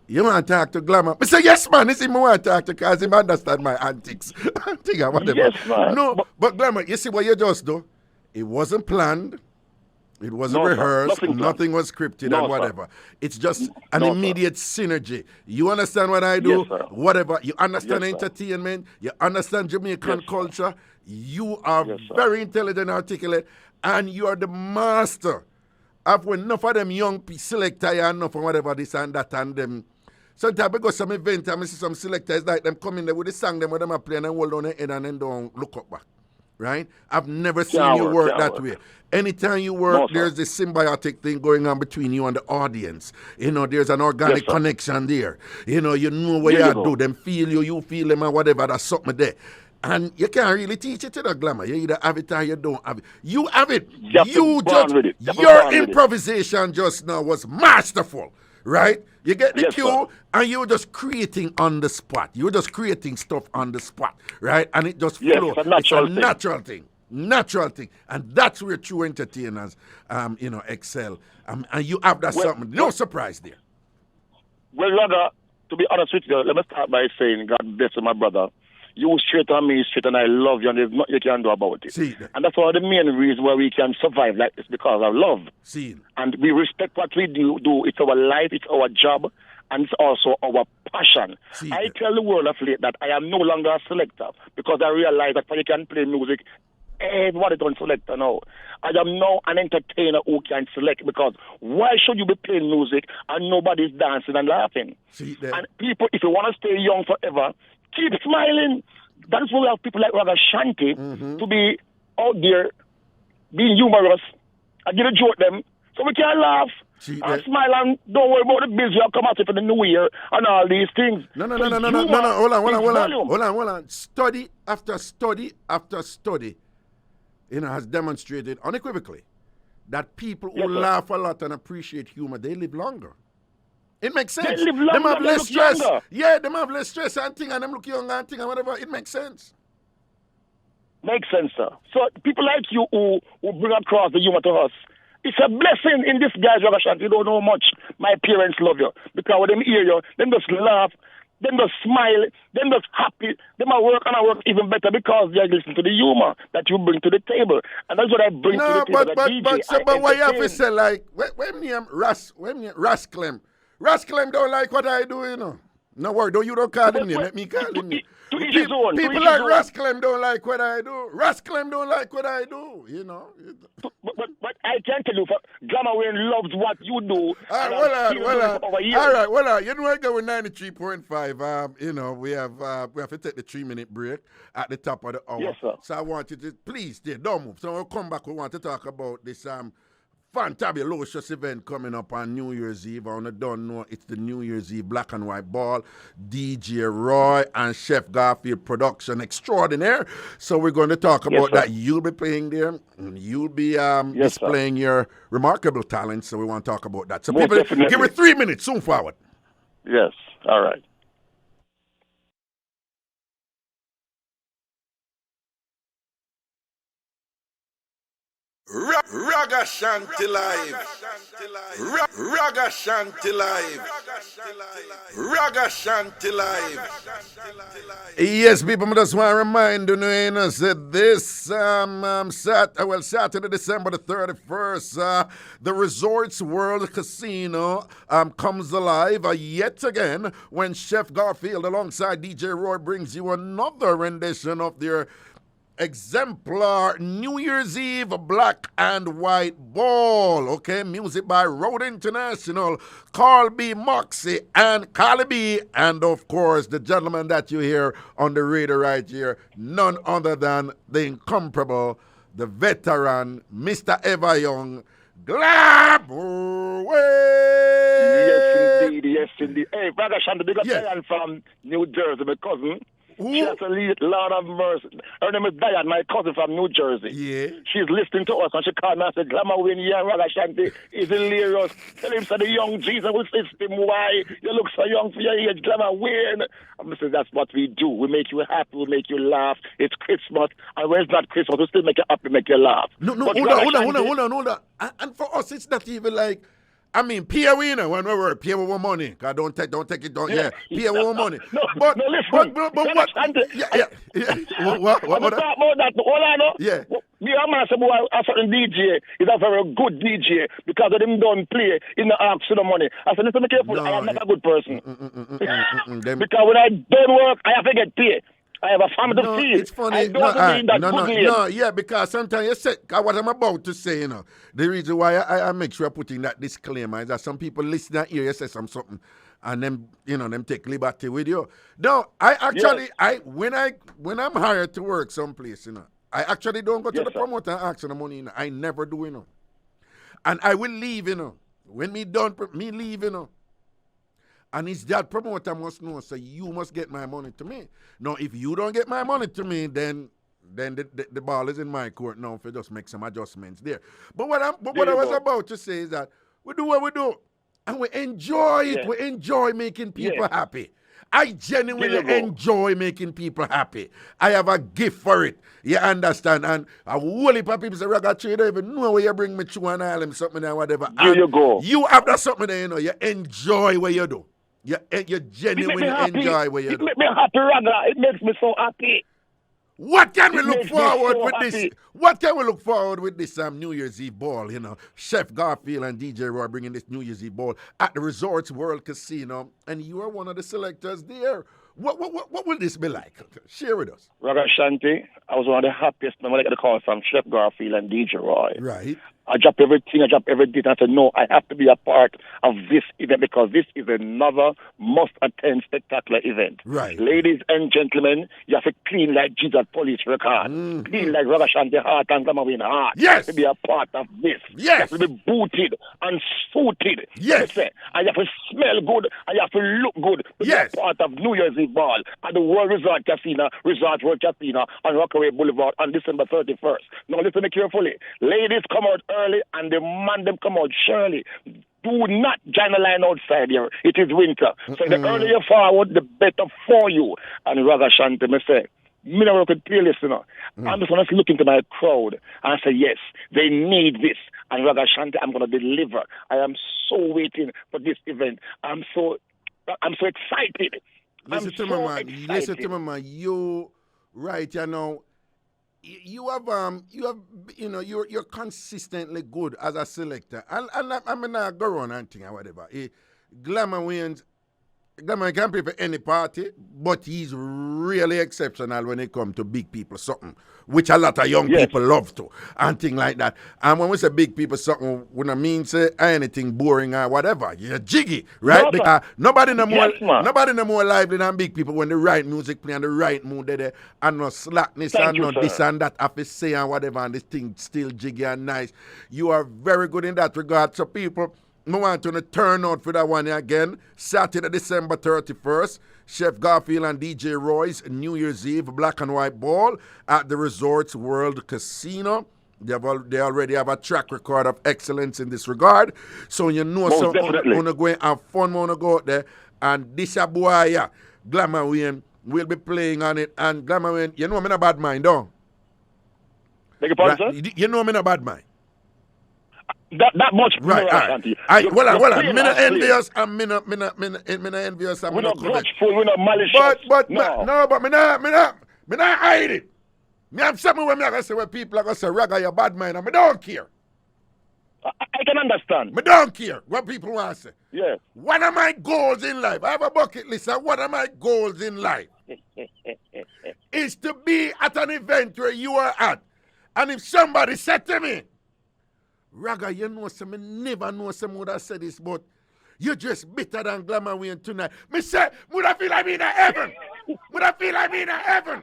you want to talk to Glamour? I say, yes, man. This is him want to talk to because him understand my antics. Whatever. Yes, man. No, but Glamour, you see what you just do? It wasn't planned. It wasn't rehearsed. Nothing was scripted and whatever. Sir. It's just an immediate synergy. You understand what I do? Yes, whatever. You understand entertainment. You understand Jamaican culture. You are very intelligent, articulate, and you are the master of when enough of them young selectors and enough of whatever this and that and them. Sometimes I go to some event and I see some selectors like them come in there with the song them where them are playing and hold on their head and then don't look up back. Right? I've never seen you work that way. Anytime you work, there's this symbiotic thing going on between you and the audience. You know, there's an organic connection there. You know what you do. Them feel you feel them and whatever. That's something there. And you can't really teach it to the Glamour. You either have it or you don't have it. You have it. Your improvisation just now was masterful. Right? You get the cue and you're just creating on the spot. You're just creating stuff on the spot. Right? And it just flows. It's a natural thing. And that's where true entertainers excel. And you have that something. No surprise there. Well, Raga, to be honest with you, let me start by saying, God bless you, my brother. You straight on me straight, and I love you, and there's nothing you can do about it. And that's one of the main reasons why we can survive like this, because of love. And we respect what we do. It's our life, it's our job, and it's also our passion. I tell the world of late that I am no longer a selector, because I realize that when you can play music, everybody don't select now. I am now an entertainer who can select, because why should you be playing music and nobody's dancing and laughing? And people, if you want to stay young forever, keep smiling. That's why we have people like Ragashanti to be out there being humorous and get a joke them so we can laugh and smile and don't worry about the bills you have come out for the new year and all these things. No. Hold on. Study after study after study, has demonstrated unequivocally that people who laugh a lot and appreciate humor, they live longer. It makes sense. They live longer, them have less stress. Younger. Yeah, them have less stress and thing, and them look younger and thing and whatever. It makes sense. Makes sense, sir. So people like you who bring across the humor to us, It's a blessing in disguise, Ragashanti. You don't know much. My parents love you. Because when they hear you, them just laugh, them just smile, them just happy. Them I work and I work even better because they listen to the humor that you bring to the table. And that's what I bring to the table. But why you have to say like, when me Ras Clem don't like what I do, you know. No worry, you don't call him name, let me call him name. People like Ras Clem don't like what I do. Ras Clem don't like what I do, you know. But I can tell you, Glamour loves what you do. All right. You know, I go with 93.5. You know, we have to take the 3-minute break at the top of the hour. Yes, sir. So I want you to please, don't move. So we'll come back. We want to talk about this fantabulous event coming up on New Year's Eve. I don't know, it's the New Year's Eve Black and White Ball, DJ Roy and Chef Garfield production extraordinaire. So we're going to talk about that. You'll be playing there. And you'll be displaying your remarkable talent. So we want to talk about that. So most people, definitely. give it 3 minutes. Soon forward. Yes. All right. Ragashanti live. Ragashanti live. Ragashanti live. Yes, people, I just want to remind you, that this Saturday, December the 31st, the Resorts World Casino comes alive yet again when Chef Garfield alongside DJ Roy brings you another rendition of their exemplar New Year's Eve Black and White Ball. Okay, music by Road International, Carl B. Moxie and Carly B, and of course the gentleman that you hear on the radio right here, none other than the incomparable, the veteran, Mr. Eva-Young, Glamour. Yes indeed. Hey, Ragashanti, big up Diane from New Jersey, my cousin. She has a lead, Lord of mercy. Her name is Diane, my cousin from New Jersey. Yeah. She's listening to us and she called me and said, Glamour win here, Ragashanti is hilarious. Tell him, say the young Jesus will assist him. Why? You look so young for your age, Glamour win. I said, that's what we do. We make you happy, we make you laugh. It's Christmas, and when it's not Christmas, we still make you happy, make you laugh. No, hold on. And for us, it's not even like, I mean, pay we, you know, when we work, pay with money. God, don't take it, don't, pay with money. But listen, but what? What? I'm talking about that. All I know, me and man say, boy, a certain DJ is a very good DJ because of them don't play in the ask for the money. I said, listen, be careful, I am not a good person. Because when I don't work, I have to get paid. I have a family to feed. It's funny. Because sometimes you say what I'm about to say, you know. The reason why I make sure I put in that disclaimer is that some people listen and hear you say something and them, you know, them take liberty with you. No, I actually, when I'm hired to work someplace, you know, I actually don't go to the promoter and ask for the money, you know. I never do, you know. And I will leave, you know. When me done, me leave, you know. And it's that promoter must know, so you must get my money to me. Now, if you don't get my money to me, then the ball is in my court now for just make some adjustments there. But what I was about to say is that we do what we do, and we enjoy it. We enjoy making people happy. I genuinely enjoy making people happy. I have a gift for it. You understand? And a whole heap of people say, Raga, you don't even know where you bring me to and all them something or whatever. Here you go. You have that something there, you know. You enjoy what you do. You genuinely enjoy what you do. It makes me happy, Raga. It makes me so happy. What can we look forward with this? What can we look forward with this New Year's Eve ball? You know, Chef Garfield and DJ Roy bringing this New Year's Eve ball at the Resorts World Casino, and you are one of the selectors there. What will this be like? Share with us. Ragashanti, I was one of the happiest when I got the call from Chef Garfield and DJ Roy. Right. I dropped everything, I dropped everything. I said, no, I have to be a part of this event because this is another must-attend spectacular event. Right. Ladies and gentlemen, you have to clean like Jesus Police record. Clean like Ragashanti heart and Glamour in heart. Yes. To be a part of this. Yes. You have to be booted and suited. Yes. And you have to smell good and you have to look good to be a part of New Year's Eve ball at the World Resort World Casino on Rockaway Boulevard on December 31st. Now listen carefully. Ladies come out early and the man them come out surely. Do not join the line outside here. It is winter. So the earlier forward, the better for you. And Ragashanti me say, me never work with playlists, you know. I'm just going to look into my crowd and say, yes, they need this. And Ragashanti, I'm going to deliver. I am so waiting for this event. I'm so excited. Listen to me, man. Listen to me, man. You, right, you know, you have, you're consistently good as a selector. And I mean, I go on and thing or whatever. Glamour can play for any party, but he's really exceptional when it comes to big people something, which a lot of young people love to, and things like that. And when we say big people something, we don't mean say anything boring or whatever. You're jiggy, right? Because nobody no more lively than big people when the right music play and the right mood there, and no slackness and no this and that have to say and whatever, and this thing still jiggy and nice. You are very good in that regard. So people, I want to turn out for that one again. Saturday, December 31st, Chef Garfield and DJ Roy's New Year's Eve Black and White Ball at the Resorts World Casino. They already have a track record of excellence in this regard. So you know, so want to go and have fun, want to go out there. And this a boy, yeah, Glamour will be playing on it. And Glamour, you know I'm in a bad mind, don't you? Beg your pardon, sir? You know I'm in a bad mind. That much, right? Well, I'm not envious. I'm not envious. We're not grudgeful. We're not malicious. But me not hide it. Me have something where me gonna say where people are gonna say, Raga, you're bad man, and me don't care. I can understand. Me don't care what people want to say. Yeah. One of my goals in life, I have a bucket list, and one of my goals in life is to be at an event where you are at, and if somebody said to me, Raga, you know some, I never know some would have said this, but you just better than Glamour Wayne tonight. Me say, would I feel like me in heaven? Would I feel like me in heaven?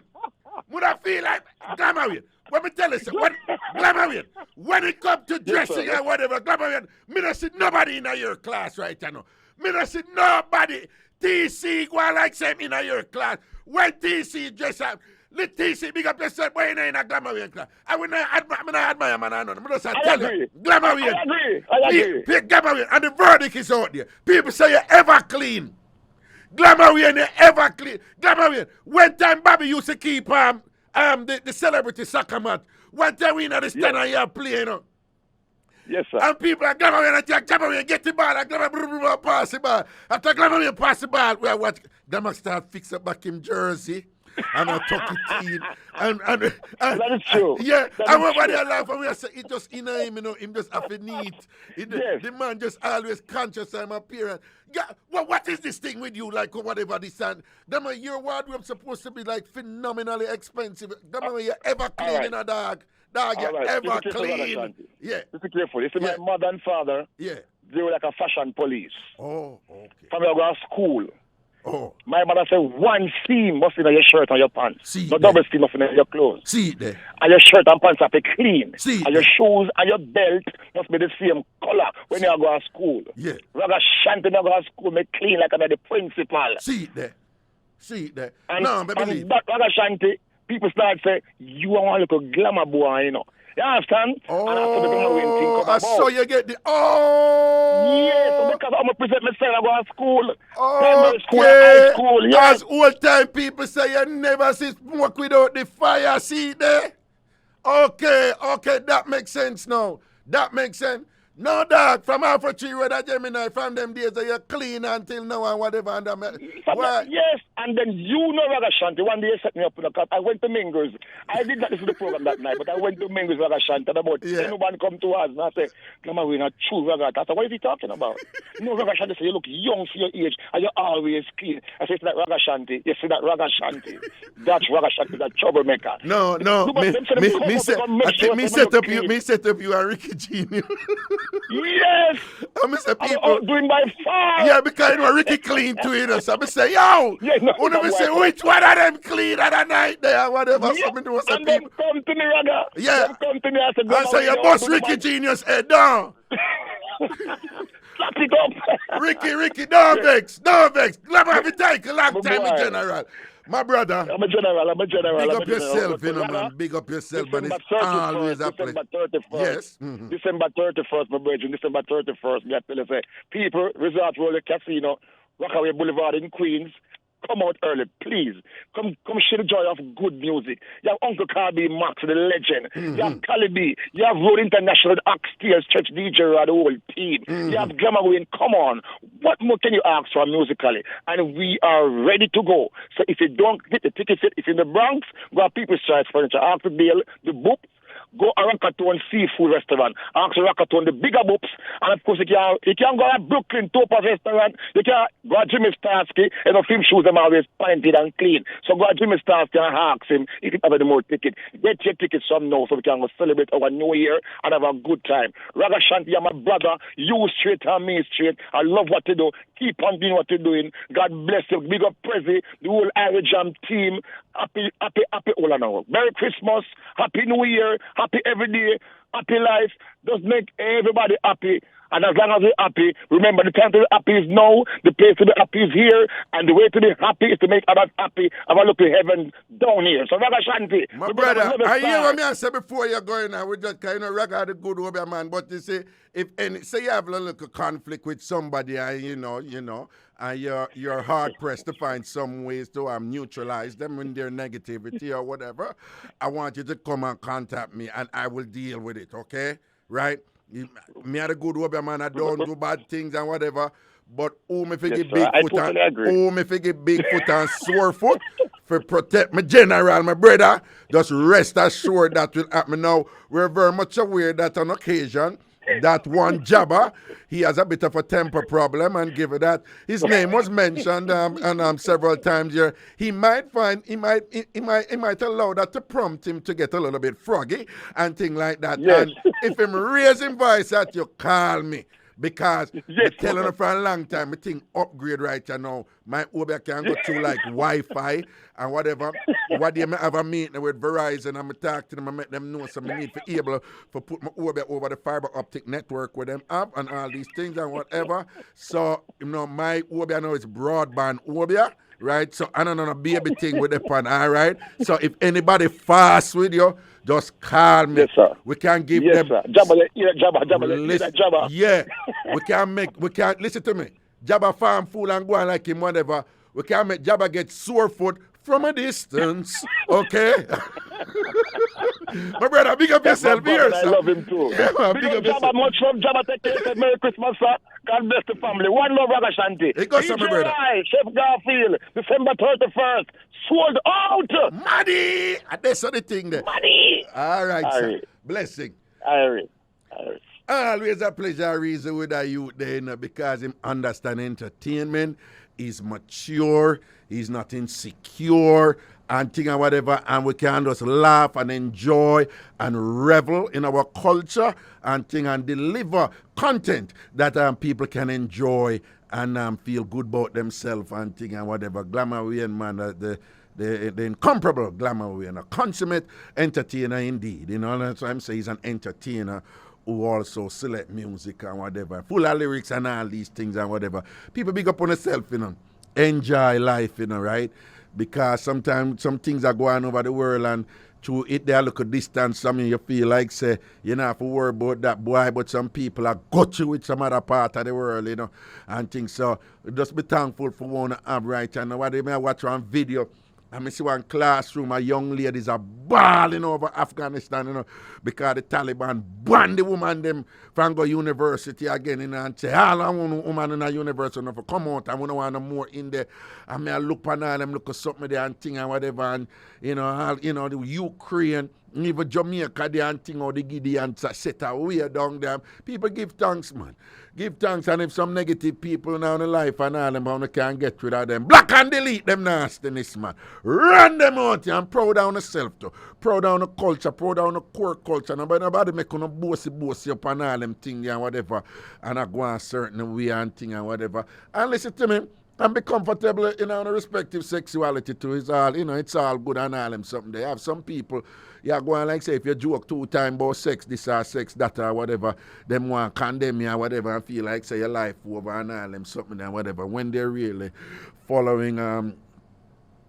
Would I feel like Glamour Wayne? When me tell you, when Glamour Wayne, when it comes to dressing and whatever, Glamour Wayne, me not see nobody in your class right now. Me not see nobody. TC go like same in your class. When TC dress up, let TC big up yourself, boy, in a Glamour Wayne class. I will not admire man, I know. I just tell you, Glamour Wayne. I agree. Pick Glamour Wayne, and the verdict is out there. People say you're ever clean. Glamour Wayne, you're ever clean. Glamour Wayne, one time Bobby used to keep the celebrity soccer match. One time we in the stand and you're playing, you know. Yes, sir. And people are Glamour Wayne, Glamour Wayne, get the ball, and Glamour pass the ball. After Glamour Wayne pass the ball, we watch Glamour start fix up back in jersey. And I talk it in. And that is true. Yeah, and when they laugh, and we say, it just in him, you know, him just have a neat. The man just always conscious of my appearance. Yeah, what is this thing with you, like, or whatever this and your wardrobe supposed to be, like, phenomenally expensive. You're ever clean in a dog. Dog, you're ever clean. Yeah. Be careful. You see, my mother and father, they were like a fashion police. Oh, okay. From your go to school. Oh. My mother said one seam must be in your shirt and your pants. See no double seam must be in your clothes. See there. And your shirt and pants have to be clean. See and your shoes and your belt must be the same color when you go to school. Yeah. Ragashanti when you go to school, make clean like I'm the principal. See there. See there. And, no, but believe. That Ragashanti, people start say, you are one little glamour boy, you know. You understand? Oh, I saw you get the... Yes, so because I'm going to present myself, I go to school. Okay. School, high school, yes. As old time people say, you never see smoke without the fire, see there? Okay, that makes sense now. That makes sense. No, dog, from Alpha Tree Road at Gemini, from them days that you're clean until now and whatever. And yes, and then you know Ragashanti. One day you set me up in a car. I went to Mingles. I did not listen to the program that night, but I went to Mingles Ragashanti. And about anyone come to us and I say, come on, we're not true Ragat. I said, what is he talking about? No, Ragashanti said, you look young for your age and you're always clean. I said, that Ragashanti. You see that Ragashanti. That's Ragashanti, that troublemaker. No. Me set up you and Ricky Genius. Yes! I'm say people doing by far. Yeah, because you know Ricky clean to it. So I say, yo, say which one of them clean at the night there, whatever. Yeah. And then come to me, Raga. Yeah. Them come to me I say, your boss Ricky Genius head down. Slap it up. Ricky, don't vex. Let me have it take a long time, in general. My brother. I'm a general. Big up yourself, you know, man. Big up yourself, but it's always a pleasure. December 31st. Yes. December 31st, my brother. December 31st, me I tell you, say, people, Resort Roller Casino, Rockaway Boulevard in Queens, come out early, please. Come share the joy of good music. You have Uncle Carby Max, the legend. You have Calibi. You have Road International, the Oxtail, Church DJ, the whole team. You have Glamour. Come on. What more can you ask for musically? And we are ready to go. So if you don't get the tickets, if you're in the Bronx, go to People's Choice Furniture. Ask the bill, the book. Go to Rackaton Seafood Restaurant. Ask Rackaton, the bigger books. And of course, you can go to Brooklyn Topa Restaurant. You can go to Jimmy Starsky. And the film shoes them always painted and clean. So go to Jimmy Starsky and ask him if he have any more ticket. Get your tickets from now so we can go celebrate our new year and have a good time. Ragashanti, you're my brother. You straight and me straight. I love what you do. Keep on doing what you're doing. God bless you. Big up Prezi, the whole IrieJam team. Happy all and all. Merry Christmas. Happy New Year. Happy every day. Happy life. Just make everybody happy. And as long as we're happy, remember the time to be happy is now, the place to be happy is here, and the way to be happy is to make others happy. Have a look at heaven down here. So Ragashanti. My brother, I hear what I said before you're going now. We just kind of Raga the good Obeah man. But you see, if any say you have a little conflict with somebody, and you know, and you're hard pressed to find some ways to neutralize them in their negativity or whatever, I want you to come and contact me, and I will deal with it. Okay, right? Me are a good Obeah man. I don't do bad things and whatever. But me figure big foot and sore foot for protect my general, my brother. Just rest assured that will happen. Now we're very much aware that on occasion that one jabber, he has a bit of a temper problem, and given that his name was mentioned and several times here, he might allow that to prompt him to get a little bit froggy and things like that. Yes. And if him raise his voice at you, call me. Because I'm telling you for a long time, I think upgrade right now. My Obeah can go through like Wi-Fi and whatever. What they may have a meeting with Verizon, I'm talk to them and make them know something need for able to put my Obeah over the fiber optic network with them up and all these things and whatever. So, my Obeah now is broadband Obeah. Right, so I don't know a baby thing with the pan, all right? So if anybody fast with you, just call me. Yes, sir. We can give yes, them. Sir. Jabba. Yeah, we can listen to me. Jabba farm fool and go on like him, whatever. We can make Jabba get sore foot from a distance, okay? My brother, big up yourself here, I love him too. Yeah, man, big up Jabba, much from Jabba. Take care. Merry Christmas, sir. God bless the family. One love, Ragashanti. It goes my brother. Chef Garfield, December 31st. Sold out. Money. That's the thing there. Money. All right, sir. Blessing. Irie. Always a pleasure reason with a youth there, because him understand entertainment. He's mature. He's not insecure and thing and whatever, and we can just laugh and enjoy and revel in our culture and thing and deliver content that people can enjoy and feel good about themselves and thing and whatever. Glamour man, the incomparable Glamour and a consummate entertainer indeed. That's why I'm saying he's an entertainer who also select music and whatever, full of lyrics and all these things and whatever. People big up on themselves, enjoy life, right? Because sometimes some things are going on over the world and to it there look a distance, something you feel like say, you don't have to worry about that boy, but some people are got you with some other part of the world, and things. So just be thankful for one have right and what they may watch on video. I see one classroom, a young ladies are bawling over Afghanistan, because the Taliban banned the woman them from go university again, and say, all I want woman in a university to come out, I want no more in there. I mean, I look on all them, look at something there and thing and whatever, and, the Ukraine, even Jamaica, the and thing, or the Gideons set away down there. People give thanks, man. Give thanks, and if some negative people now in life and all them, can't get rid of them. Block and delete them nastiness, man. Run them out here. I'm proud of myself, too. Proud of the culture, proud of the core culture. Nobody make no bossy up and all them things and whatever. And I go a certain way and thing and whatever. And listen to me. And be comfortable in our respective sexuality too. It's all, it's all good and all them something. They have some people, going like say if you joke 2 times about sex, this or sex, that or whatever, them want to condemn you or whatever and feel like say your life over and all them something and whatever. When they're really following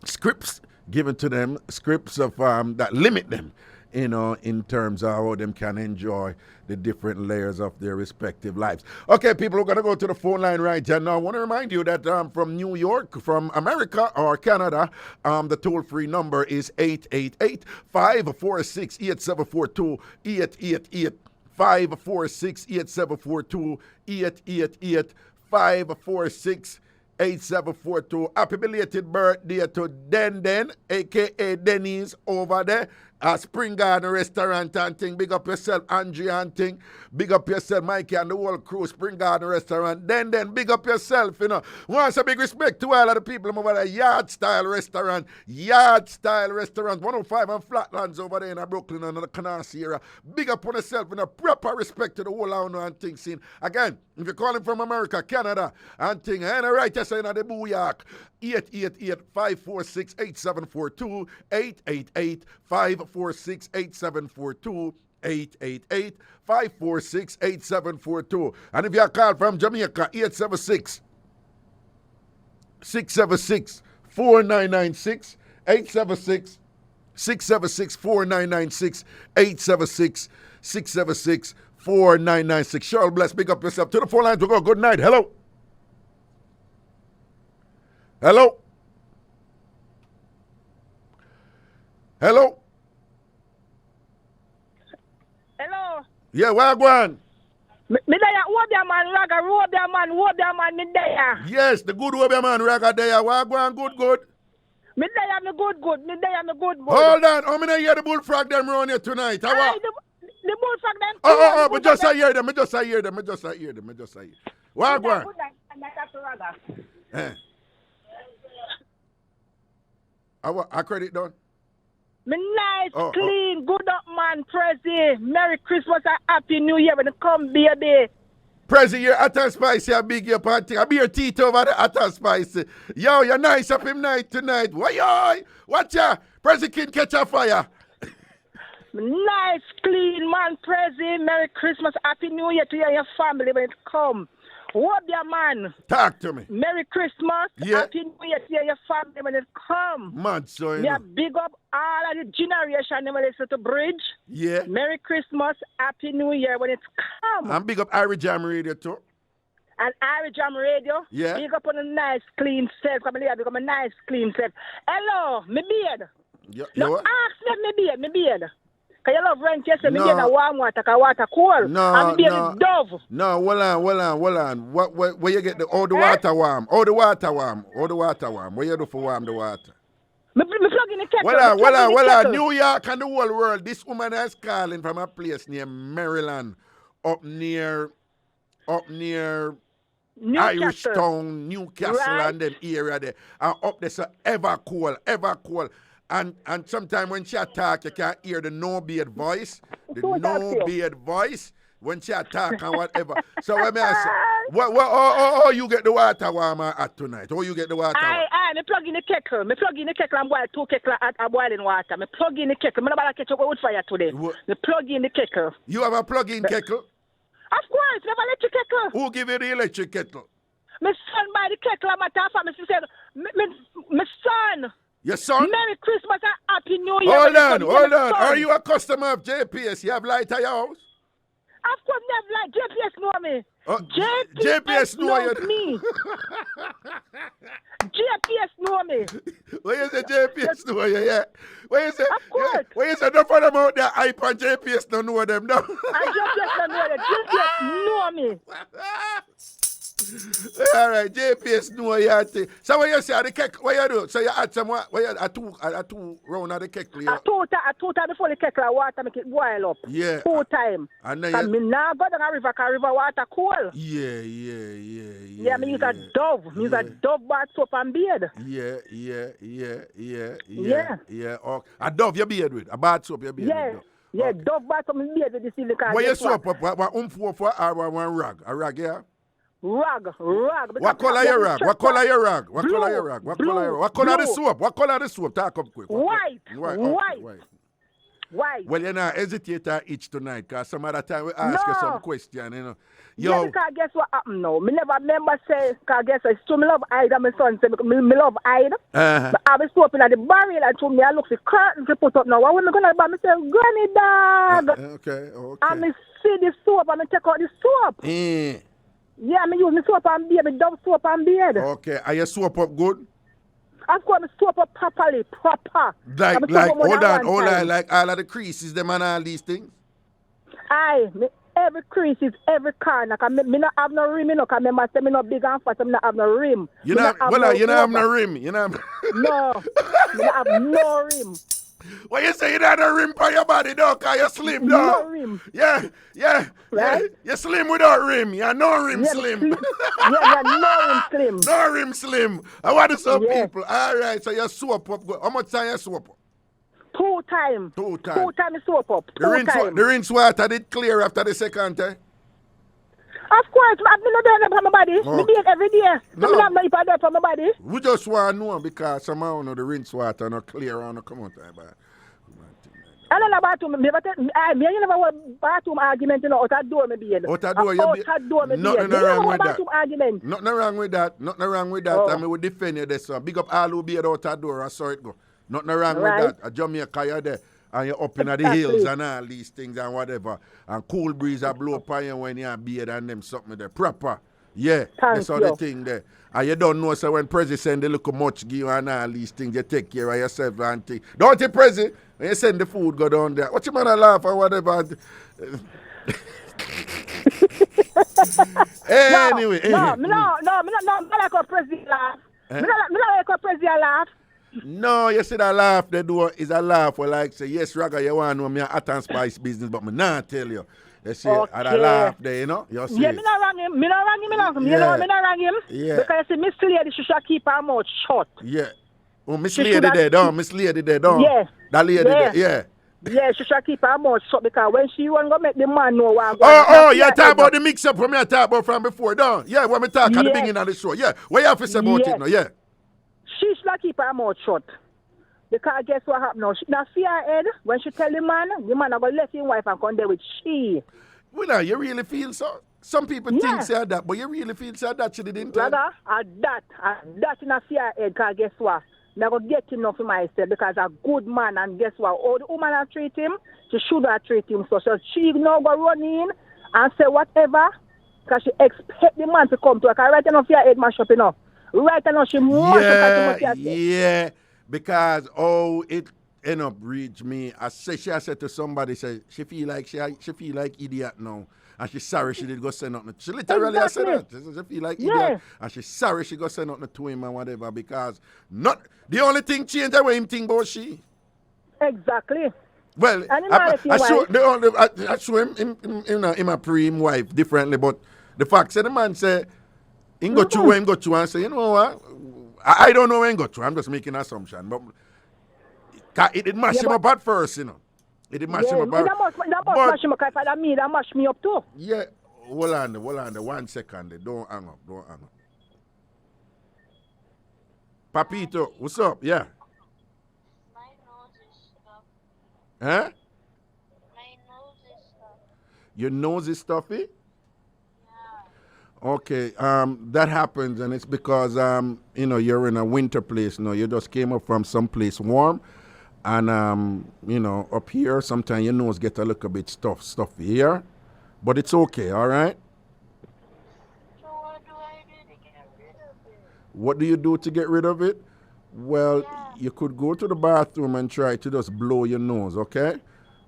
scripts given to them, scripts of that limit them you know, in terms of how them can enjoy the different layers of their respective lives. Okay, people, we're going to go to the phone line right here now. I want to remind you that from New York, from America or Canada, the toll-free number is 888-546-8742, 888-546-8742, 888-546-8742. Happy belated birthday to Den, a.k.a. Denny's over there. Spring Garden Restaurant and thing. Big up yourself, Andrea and thing. Big up yourself, Mikey and the whole crew, Spring Garden Restaurant. Then, big up yourself, you know. Want some big respect to all of the people over there. Yard Style Restaurant. 105 and Flatlands over there in Brooklyn and the Canarsie area. Big up on yourself, you know. Proper respect to the whole town and thing scene. Again, if you're calling from America, Canada, and thing, and right just in the Booyak, 888-546-8742, 888-546-8742, 888-546-8742. And if you call from Jamaica, 876-676-4996, 876-676-4996, 876-676-4996. Cheryl Bless, big up yourself. To the phone lines we go. Good night. Hello. Hello. Hello. Hello. Yeah, where going? Me there, Obeah man, Obeah man, me there. Yes, the good Obeah man, Raga there. Where going? Good. Me there, me good. Hold on, how many hear the bullfrog them around here tonight? The bullfrog them. But just I hear them. Where going? I credit done. Me nice, clean, good up man, Prezi. Merry Christmas and Happy New Year when you come, baby. Prezi, you're hot and spicy, a big your party. I be your teeth over the hot and spicy. Yo, you're nice up him night tonight. Why? Watch ya. Prezi can catch a fire. Nice, clean man, Prezi. Merry Christmas, Happy New Year to you and your family when it come. Obeah man. Talk to me. Merry Christmas, Happy New Year to you and your family when it come. Man, so you know. Big up all of the generation never listen to Bridge. Yeah. Merry Christmas, Happy New Year when it come. And big up IrieJam radio too. And IrieJam radio. Yeah. Big up on a nice clean set. Come here, become a nice clean set. Hello, me beard. No, ask me beard. Can you love rent yesterday? Me get a warm water, water cold. No, I'm being dove. No, hold on. Where you get the water warm? Where you do for warm the water? Me plug in the kettle. Well, New York and the whole world. This woman is calling from a place near Maryland, up near Irish Town, Newcastle, right. And them area there. And up there, so ever cool. And sometimes when she attack, you can't hear the no beard voice. The no beard voice when she attack and whatever. So let me ask you, you get the water warmer at tonight? Or you get the water warmer? Me plug in the kettle. I'm boiling 2 kettle at boiling water. Me plug in the kettle. I'm not about to catch a wood fire today. Me plug in the kettle. You have a plug-in kettle? Of course, never electric kettle. Who give you the electric kettle? My son buy the kettle. I'm at half. She said, my son. Your son? Merry Christmas and Happy New Year. Hold on. Are you a customer of JPS? You have light at your house? Of course, me have light. JPS know me. JPS knows me. JPS know me. Where you say JPS know you, yeah? Where you say? Of course. Where you say, don't for them out there, hype and JPS don't know them, no? And JPS don't know them. JPS know me. All right, JPS know you. So what you say, the cake, what you do? So you add some, what you a two round of the cake? A two time before the cake water make it boil up. Yeah. 2 times. And then me now go down a river, because river water cool. Yeah. Yeah, me use a Dove. Me use a Dove bath soap and beard. Yeah. Oh, a Dove you beard with, a bath soap you beard with. Yeah, okay. Dove bath soap and beard with the silicone. What you soap up? What for or one rag? A rag, yeah? Rag. What color your rag? What color your rag? What color your rag? What color the soap? What color the soap? Talk up quick. White. Why? Well, you're not hesitate to itch tonight, because some other time we ask you some question, you know. Yeah, because guess what happened now? Me never remember say, because guess what, so me love Ida, my son say, me love Ida. But I was open at the barrel and told me I look for curtains to put up now. What when me gonna buy? Me say, Granny dog. Okay. And me see the soap and me take out the soap. Yeah, me use the soap and beard, Dove soap and beard. Okay, are your soap up good? Of course, me soap up properly, proper. Like, hold on, like all of the creases, them and all these things? Me every crease is every corner. Me not have no rim, you know, because remember, say me not big and fat, so me not have no rim. You not have no rim? You know? No, me not have no rim. What you say you don't have no rim for your body, though, because you're slim, though? No rim. Yeah. Right? Yeah. You're slim without rim. You're no rim slim. Yeah, no rim slim. No rim slim. I want to some people. All right, so you soap up. How much time you soap up? 2 times. 2 times. 2 times soap up. The rinse water did clear after the second time? Of course, I'm not doing it for my body. I do it every day. So I'm not doing it for my body. We just want to know because somehow the rinse water not clear on the come out. I don't know about me. I never want bathroom argument, you know, out of door, maybe. Out of door, maybe. Nothing wrong with that. Argument. Nothing wrong with that. Nothing wrong with that. I mean, we defend you this. Big up all who be out of door. I saw it go. Nothing wrong with that. A Jamaica, you're there. And you're up in the hills and all these things and whatever. And cool breeze a blow upon you when you're beard and them something there. Proper. Yeah, that's all the thing there. And you don't know, so when Prezi send the little much give you and all these things, you take care of yourself and things. Don't you, Prezi? When you send the food, go down there. What you man laugh or whatever? Anyway. No, like a Prezi laugh. Me like a Prezi laugh. No, you see that laugh they do is a laugh where like say, yes, Raga, you want to know me a hot and spice business, but me not tell you. You see, and I laugh there, you know? You see me not wrong him. You know, me not wrong him. Yeah. Because you see, Miss Lady, she should keep her mouth shut. Yeah. Oh, Miss Lady there, don't. Miss Lady there, don't. Yeah. That lady there, yeah. Yeah, she should keep her mouth shut because when she want to make the man know what you talk about the mix-up from me I talk about from before, don't? Yeah, when we talk at the beginning of the show. Yeah, what you have to say about it now, yeah? She should keep her mouth shut. Because guess what happened now? She now fear her head. When she tell the man are going to let his wife and come there with she. Well, now, you really feel so? Some people think say that, but you really feel say that she didn't tell? Rather, that in a fear head, because guess what? I'm going to get enough for myself because a good man, and guess what? All the woman have treat him, she should have treat him. So she now go run in and say whatever, because she expect the man to come to her. Because right now, fear head mash up, you know. Right now, she more yeah, because it end up reach me. She said to somebody, she feel like idiot now. And she's sorry she did go send nothing. She literally said that. She feel like idiot. And she's sorry she go send nothing to him and whatever because not the only thing changed the way him think about she. Exactly. Well, I show him a pre-him wife differently, but the fact that the man say, him go through and say, you know what? I don't know when he go through. I'm just making an assumption. But it mashed him up at first, you know. It did mash him up. That must mash him up because that mash me up too. Yeah. Hold on. 1 second. Don't hang up. Papito, what's up? Yeah. My nose is stuffy. Huh? My nose is stuffy. Your nose is stuffy? Yeah. Okay. That happens, and it's because you're in a winter place. You just came up from someplace warm. And, up here, sometimes your nose get a little bit stuffy here. But it's okay, all right? So what do I do to get rid of it? What do you do to get rid of it? Well, you could go to the bathroom and try to just blow your nose, okay?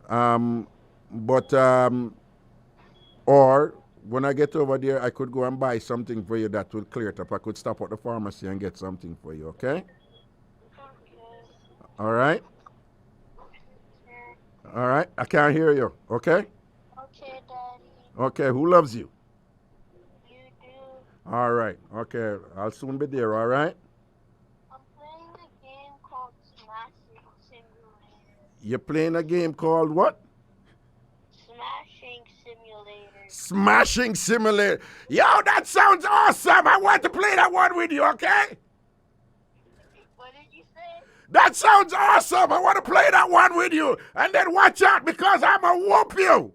Or when I get over there, I could go and buy something for you that will clear it up. I could stop at the pharmacy and get something for you, okay? Okay. All right? All right, I can't hear you, okay? Okay, Daddy. Okay, who loves you? You do. All right, okay, I'll soon be there, all right? I'm playing a game called Smashing Simulator. You're playing a game called what? Smashing Simulator. Smashing Simulator. Yo, that sounds awesome. I want to play that one with you, okay? What did you That sounds awesome. I want to play that one with you. And then watch out because I'm going to whoop you.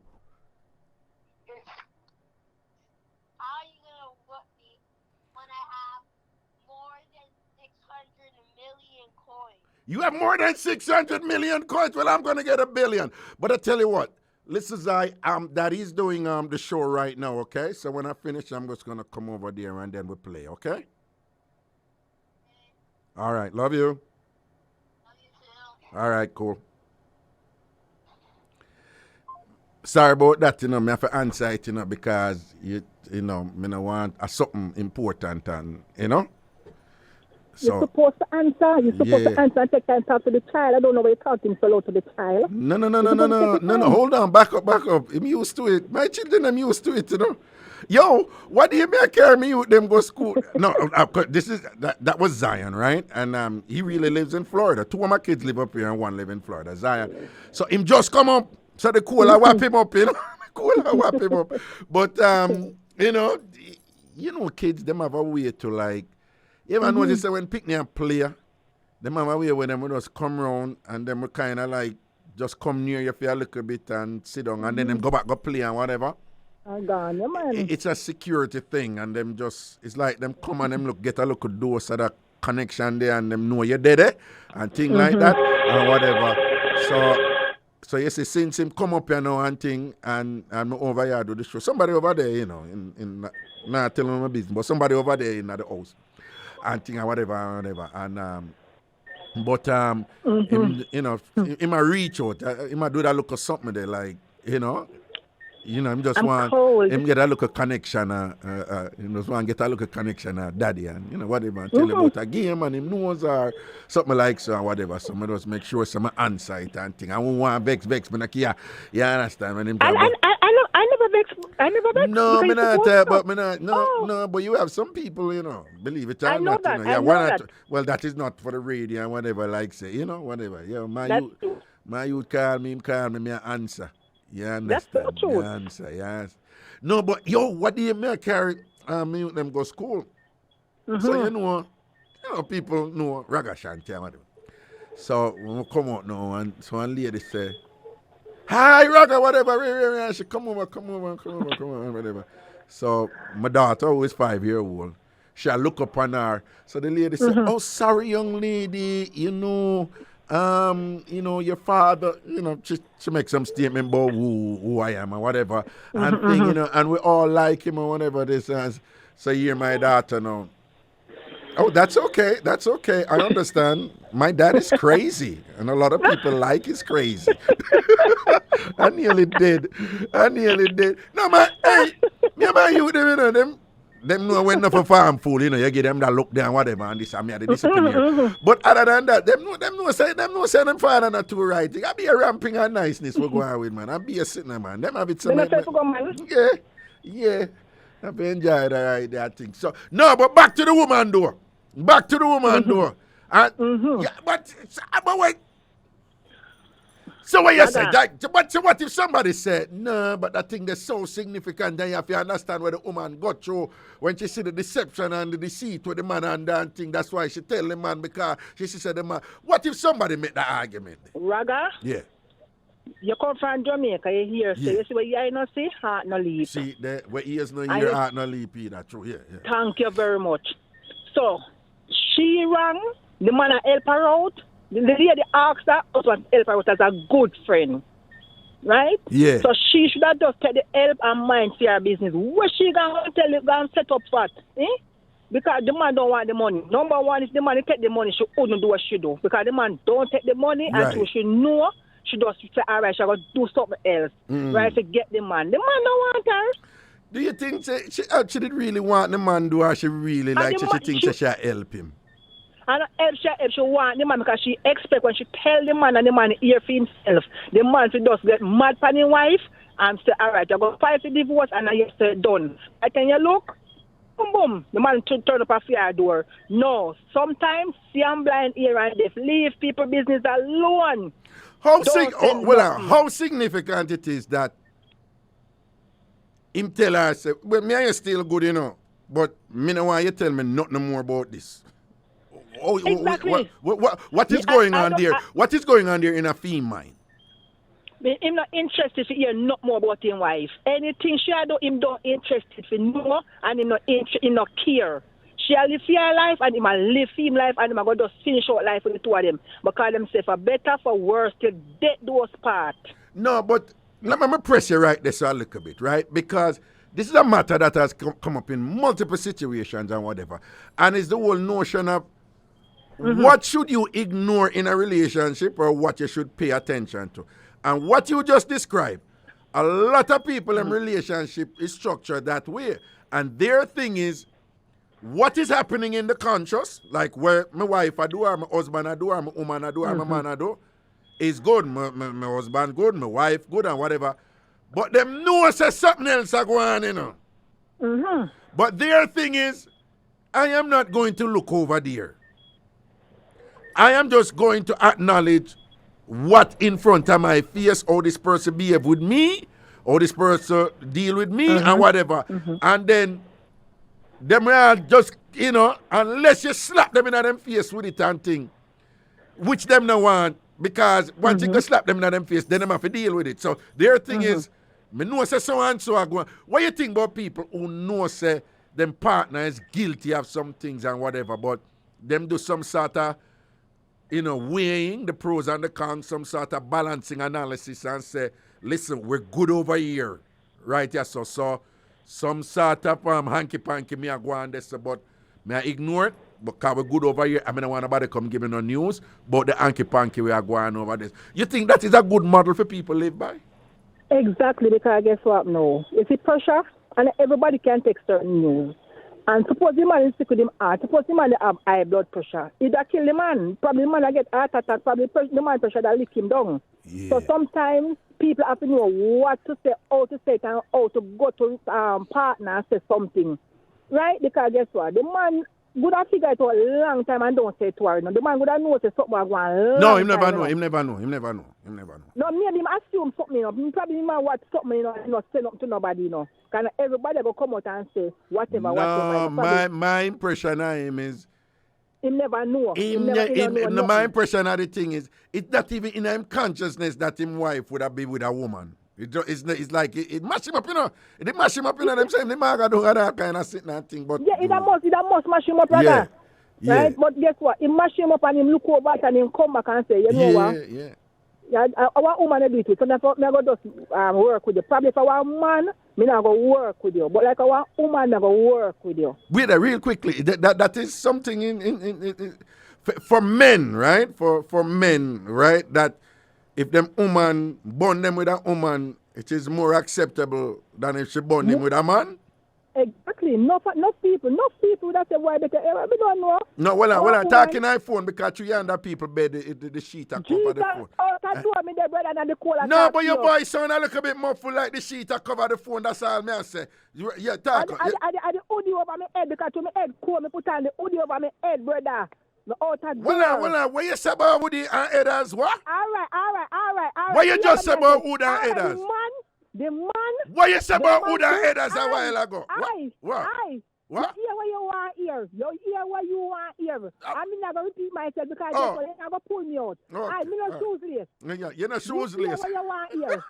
How are you gonna whoop me when I have more than 600 million coins? You have more than 600 million coins. Well, I'm going to get 1 billion. But I tell you what. Listen, Daddy's doing the show right now, okay? So when I finish, I'm just going to come over there and then we'll play, okay? All right. Love you. Love you too. All right, cool. Sorry about that, I have to answer it, because, I don't want something important and, So, You're supposed to answer. You're supposed to answer and take time to talk to the child. I don't know why you're talking so loud to the child. No. Hold on. Back up. I'm used to it. My children, I'm used to it, Yo, what do you mean carry me with them go school? No, that was Zion, right? And he really lives in Florida. 2 of my kids live up here and 1 live in Florida. Zion. So him just come up. So the cool, I whap him up, But, kids, them have a way to like, you ever notice that when picnic and play, them have a way when them just come around and them kind of like just come near you for a little bit and sit down and then them go back, go play and whatever. Gone, yeah, man. It's a security thing and them just, it's like them come and them get a little dose of that connection there and them know you're there and things like that and whatever. So you see, since him come up here now and thing and I'm over here do the show, somebody over there, in not telling him my business, but somebody over there in the house. And thing and whatever. And him, he might reach out. He might do that look of something there, like, him just want him get a look of connection, him just want to get a look of connection, daddy, and whatever. Tell him about a game and him knows or something like so and whatever. So I just make sure some answer it and thing. I won't want vex, but like, you understand when him I never vex. No, but you have some people, believe it or not. Well, that is not for the radio and whatever, like say, whatever. Yeah, my youth call me, me answer. You understand? That's so true. You answer, yes. No, but what do you mean carry me with them go school? So people know Ragashanti and whatever. So when we come out now and so one lady say, hi, Raga, whatever. And she come over, whatever. So my daughter, who is 5-year-old, she look up on her. So the lady said, oh, sorry, young lady, your father, she makes some statement about who I am or whatever. And thing, and we all like him or whatever this is. So you're my daughter now. Oh, that's okay. I understand. My dad is crazy, and a lot of people like he's crazy. I nearly did. No, man, hey, you them know when for farm fool, you give them that look down, whatever, and this, the discipline. But other than that, them know say them father not too right. I be a ramping and niceness we go on with, man. I be a sitting, man. Them have it some. Yeah. I be enjoy that thing. So no, but back to the woman door. Yeah, but wait. So what you say? But what if somebody said, no, but that thing that's so significant, then you have to understand what the woman got through when she see the deception and the deceit with the man and that thing. That's why she tell the man because she said the man. What if somebody make that argument? Raga? Yeah. You come from Jamaica, you hear, so you see what you not see, heart no leap. See, where ears no hear, heart no leap either, true, yeah. Thank you very much. So, she rang, the man help her out, the lady asked her husband help her out as a good friend, right? Yeah. So she should have just take the help and mind for her business. What she gonna tell you, gonna set up for, Because the man don't want the money. Number one, if the man take the money, she wouldn't do what she do. Because the man don't take the money, and so she know. She just say, all right, she got to do something else, right, to get the man. The man don't want her. Do you think she actually really want the man do, or she really like she thinks she should help him? And if she want the man, because she expect when she tell the man and the man hear for himself, the man should just get mad for his wife and say, all right, I got 5 for divorce and I say done. I can you look? Boom, boom. The man to turn up a fire door. No, sometimes see I'm blind here and deaf. Leave people business alone. How significant it is that him tell her, say, well, me and you still good, but me no want you tell me nothing more about this. Exactly. What is going on there? What is going on there in a female mind? Him not interested to hear not more about him wife. Anything she do, him don't interested to know, and him not care. She a live her life, and him a live him life, and him a go just finish out life with the two of them. Because them say for better, for worse, till death do us part. No, but let me press you right there so a little bit, right? Because this is a matter that has come up in multiple situations and whatever. And it's the whole notion of what should you ignore in a relationship or what you should pay attention to. And what you just described, a lot of people in relationship is structured that way. And their thing is, what is happening in the conscious, like where my wife I do, or my husband I do, or my woman I do, or my man I do, is good. My husband good, my wife good, and whatever. But them know say something else is going on, you know. But their thing is, I am not going to look over there. I am just going to acknowledge what in front of my face, how this person behave with me, how this person deal with me, and whatever. And then them are just, you know, unless you slap them in them face with it and thing, which them no want, because once you go slap them in them face, then them have to deal with it. So their thing is, me know say so and so are going. What you think about people who know say them partner is guilty of some things and whatever, but them do some sort of, you know, weighing the pros and the cons, some sort of balancing analysis and say, listen, we're good over here. Right, yeah, so some sort of hanky-panky me a go on this, but me I ignore it because we're good over here. I mean, I want nobody come give me no news, but the hanky-panky we are going over this. You think that is a good model for people to live by? Exactly, because guess what now? It's a pressure, and everybody can take certain news. And suppose the man is sick with him heart, suppose the man have high blood pressure. If that kill the man, probably the man will get heart attack, probably the man pressure that lick him down. Yeah. So sometimes people have to know what to say, how to say it, and how to go to partner and say something. Right? Because guess what? The man would have figured it out a long time and don't say it to her. No? The man would have known say something was going. No, him never know. Him never know. No, maybe him assume something, you know. Probably him watch something, you know, and not say nothing to nobody, you know. Because everybody will come out and say whatever. No, my impression of him is he never know. My impression of the thing is, it's not even in him consciousness that his wife would have been with a woman. It's like it mash him up, you know. It mash him up, you know. Them saying the man do that kind of sitting and thing, but it must mash him up, brother. Yeah. Right? But guess what? He mash him up and him look over and him come back and say, you know what? Yeah, our woman do it. So therefore, I go just work with you. Probably if our man, me not go work with you. But like our woman, I go work with you. Wait, real quickly. That is something in for men, right? For men, right? That if them woman bond them with a woman, it is more acceptable than if she bond him with a man. Exactly. No people that say why better. We don't know. No, well, I'm talking on phone because you under people bed the sheet are cover the phone. Me there, brother, and the cola. No, but your voice sound a little bit muffled like the sheet are cover the phone. That's all me I say. Yeah, talk. I the hoodie over my head because to my head cold. Me put on the hoodie over my head, brother. Well, what you say about hoodie and headers? What? All right. What you just say about hoodie and headers? The man. What you say about hood and headers a while ago? What? You hear what you want here. You hear what you want here. I'm not going to repeat myself because you're going to pull me out. I'm not shoesless. You're not shoesless. You hear what you want here.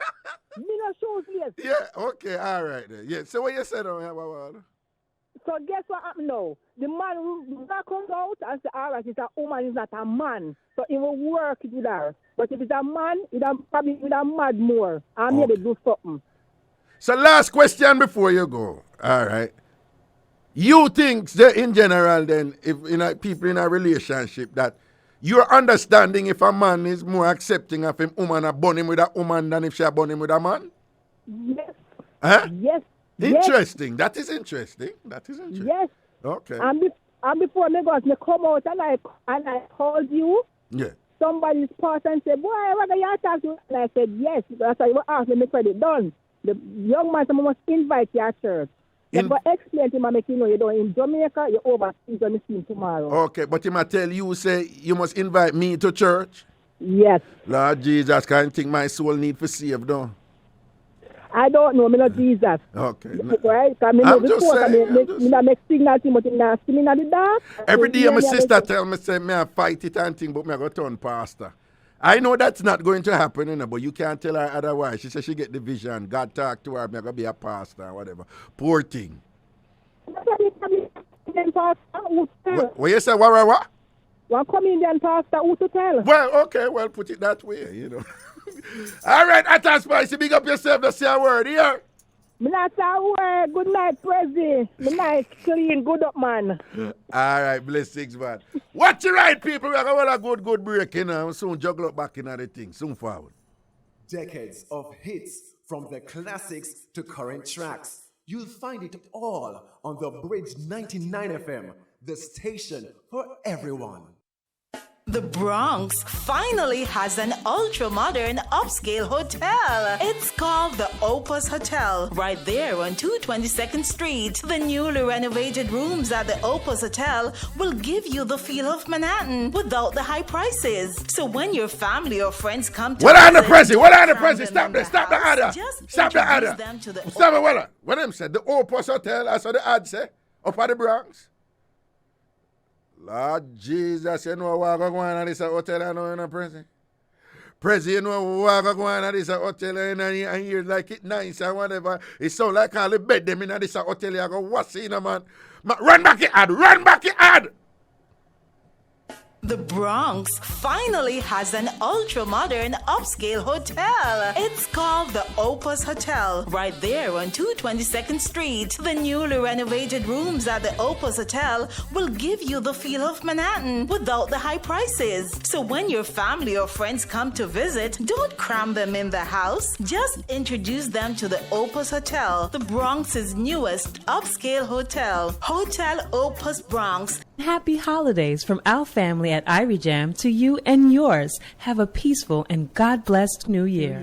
I'm not shoesless. Yeah, okay, all right. Yeah, so what you said on So guess what happened now? The man will comes out and say, all right, it's a woman, it's not a man. So he will work with her. But if it's a man, he'll probably mad more. And maybe do something. So last question before you go. All right. You think that in general then, if people in a relationship that you're understanding if a man is more accepting of him woman a bond him with a woman than if she a bond him with a man? Yes. Huh? Yes. Interesting. That is interesting. Yes. Okay. And before me come out and I called you. Yeah. Somebody's part and said, boy, what are you talking to? And I said, yes. That's why you asked me to get it done. The young man must invite you at church. But explain to him and make you know you don't in Jamaica, you're overseas on the scene tomorrow. Okay, but he might tell you, say, you must invite me to church? Yes. Lord Jesus, can't think my soul need for save, though. I don't know, me not Jesus. Okay. Right? I mean, I'm just saying. I make signal to him, but him not see me in the dark. Every day my sister tell me, say, me I fight it and thing, but me I go turn pastor. I know that's not going to happen, you know, but you can't tell her otherwise. She said she get the vision. God talk to her, me I go be a pastor or whatever. Poor thing. What you say, what? One comedian pastor who to tell? Well, okay, well, put it that way, you know. All right, Atta Spicy, big up yourself, let's say a word here. Me not say a word. Good night, Prezi. Me nice, clean, good up, man. All right, blessings, man. Watch it right, people. We're going to have a good break, you know. Soon juggle up back in the thing. Soon forward. Decades of hits from the classics to current tracks. You'll find it all on the Bridge 99 FM, the station for everyone. The Bronx finally has an ultra-modern upscale hotel. It's called the Opus Hotel, right there on 222nd Street. The newly renovated rooms at the Opus Hotel will give you the feel of Manhattan without the high prices. So when your family or friends come to What on the Prezi? Stop the adder. Stop the adder. Stop it, what them said? The Opus Hotel, I saw the ad say, up at the Bronx. Lord Jesus, you know what I'm going to this hotel and know, Prezi? Prezi, you know what I'm going to this hotel and hear like it nice and whatever. It sound like all the bed them in this hotel. You go, what's in a man? Run back your ad. The Bronx finally has an ultra-modern upscale hotel. It's called the Opus Hotel, right there on 222nd Street. The newly renovated rooms at the Opus Hotel will give you the feel of Manhattan without the high prices. So when your family or friends come to visit, don't cram them in the house. Just introduce them to the Opus Hotel, the Bronx's newest upscale hotel. Hotel Opus Bronx. Happy holidays from our family at IrieJam to you and yours. Have a peaceful and God-blessed New Year.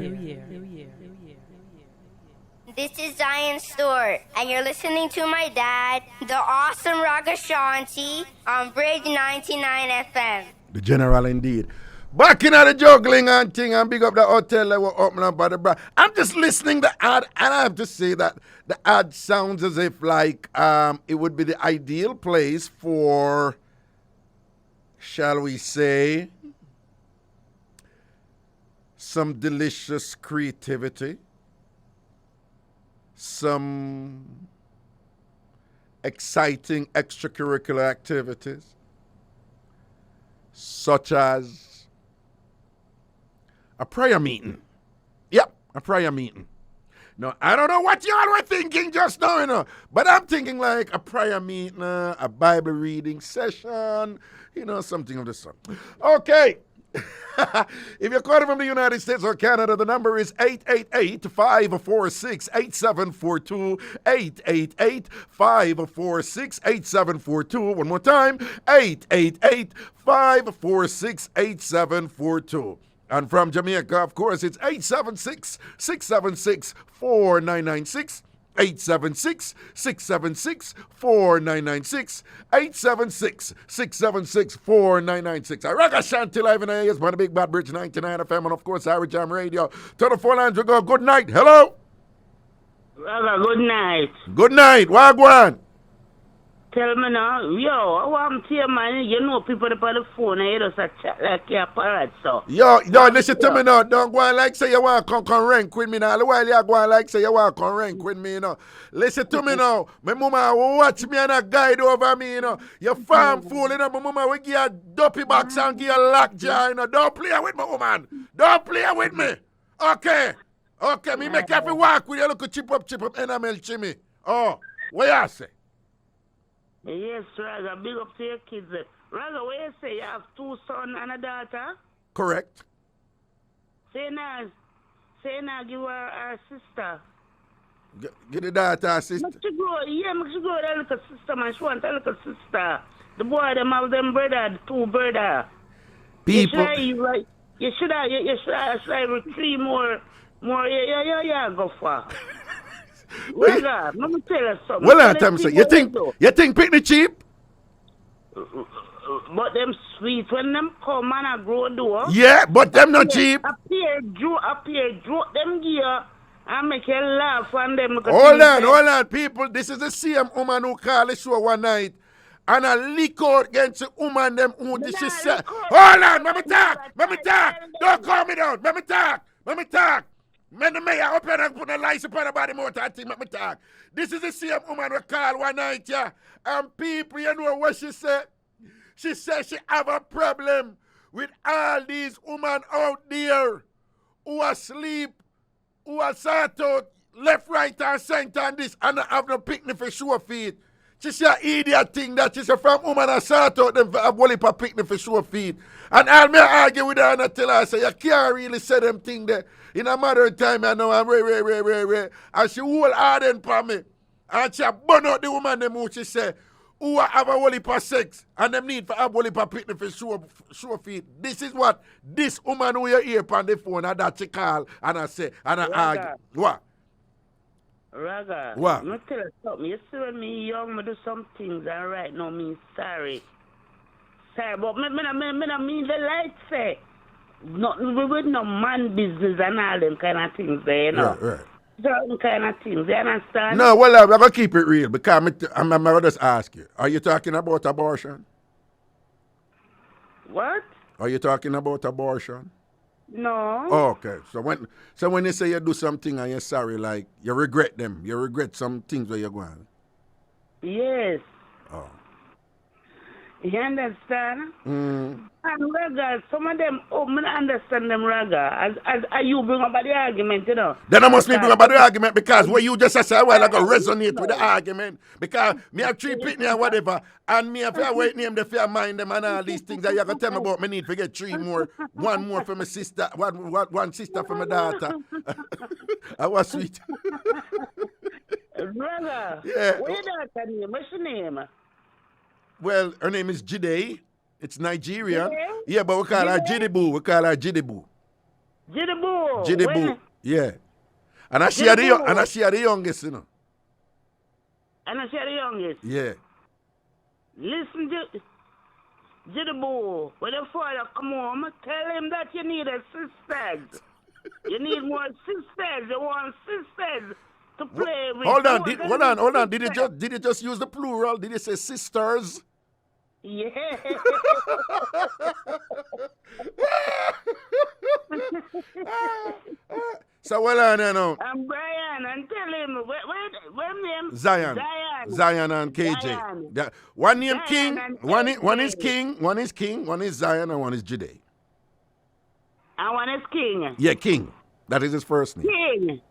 This is Zion Stewart, and you're listening to my dad, the awesome Ragashanti, on Bridge 99 FM. The general indeed. Back in the juggling and thing and big up the hotel that were open up by the bra. I'm just listening to the ad and I have to say that the ad sounds as if like it would be the ideal place for, shall we say, some delicious creativity, some exciting extracurricular activities, such as a prayer meeting. Yep, a prayer meeting. No, I don't know what y'all were thinking just now, you know, but I'm thinking like a prayer meeting, a Bible reading session, you know, something of the sort. Okay. If you're calling from the United States or Canada, the number is 888-546-8742, 888-546-8742. One more time, 888-546-8742. And from Jamaica, of course, it's 876-676-4996. 876-676-4996. 876-676-4996. Ragashanti live in the AS by the Big Bad Bridge 99 FM and of course IrieJam Radio. To the phone lines we go. Good night. Hello. Raga, good night. Good night. Wagwan. Tell me now, yo, I want to hear, man, you know people up on the phone and you just a chat like your parrot, so. Yo, listen to me now. Don't go and like say you want to come rank with me now. The while you go and like say you want to come rank with me, you know. Listen to me now. My mama watch me and a guide over me, you know. You farm fool, you know. My mama will give you a dopey box and give you a lockjaw, you know. Don't play with me, woman. Don't play with me. Okay. Okay, me make you have to walk with you. Look at chip up, enamel chimney. Oh, what you say? Yes, Raga, big up to your kids. Raga, what you say? You have 2 sons and a daughter? Correct. Say now, give her sister. Give the daughter a sister. Make she grow that little sister, man. She want a little sister. The boy, them have them brother, the 2 brother. People. You should have 3 more, go for. Raga, let me tell you something. Well, tell me something. You think picnic cheap? But them sweet when them come and grow door. Yeah, but them not cheap. Appear, them gear I make you laugh one day. Hold on, people. This is the same woman who called the show one night. And I leak out against the woman them who this is said. Hold on, let me talk. Don't call me down. Let me talk. Man, the mayor up here and put a license upon the body motor. I think let me talk. This is the same woman who called one night, yeah. And people, you know what she said? She said she have a problem with all these women out there who are asleep, who are sort out left, right, and center and this, and have no picnic for sure feet. She said idiot thing that she said from woman and sort out them for a whole heap of picnic for sure feet. And I'll me argue with her and I tell her, I say, you can't really say them thing there. In a matter of time, I know I'm ray. And she hold hardened for me. And she burn out the woman them who she say, who have a whole heap of sex and them need for a whole heap of picnic for sure feet. This is what this woman who you hear on the phone and that she call and I say, and I argue. What? Raga, what? I'm tell you something. You see when me young, me do some things and right now me sorry. Sorry, but me mean the light say. Nothing with no man business and all them kind of things there, you know. Right. Certain kind of things, you understand? No, well, I'm going to keep it real because I'm going to just ask you. Are you talking about abortion? What? Are you talking about abortion? No. Oh, okay. So when you say you do something and you're sorry, like you regret them, you regret some things where you're going. Yes. Oh. You understand? Mm. And Raga, some of them, I understand them, Raga. As you bring up the argument, you know. Then I must bring up the argument because what you just said a while ago resonate with the argument. Because me have 3 pitney and whatever, and me have to wait name the fair mind them and all these things that you can tell me about. Me need to get 3 more, 1 more for my sister, one sister for my daughter. I was sweet. Raga, yeah. What your daughter name? What's your name? Well, her name is Jide. It's Nigerian. Yeah, but we call her Jidibu. Jidibu. Yeah. And I see her the youngest, you know. And I see the youngest? Yeah. Listen, Jidibu, when your father come home, tell him that you need a sisters. You need more sisters. You want sisters to play with. Hold on. Did you just use the plural? Did you say sisters? Yeah. So well on you know. I'm Brian and tell him where name? Zion and KJ. One name King, one is King, one is Zion, and one is Jide. And one is King. Yeah, King. That is his first name. King.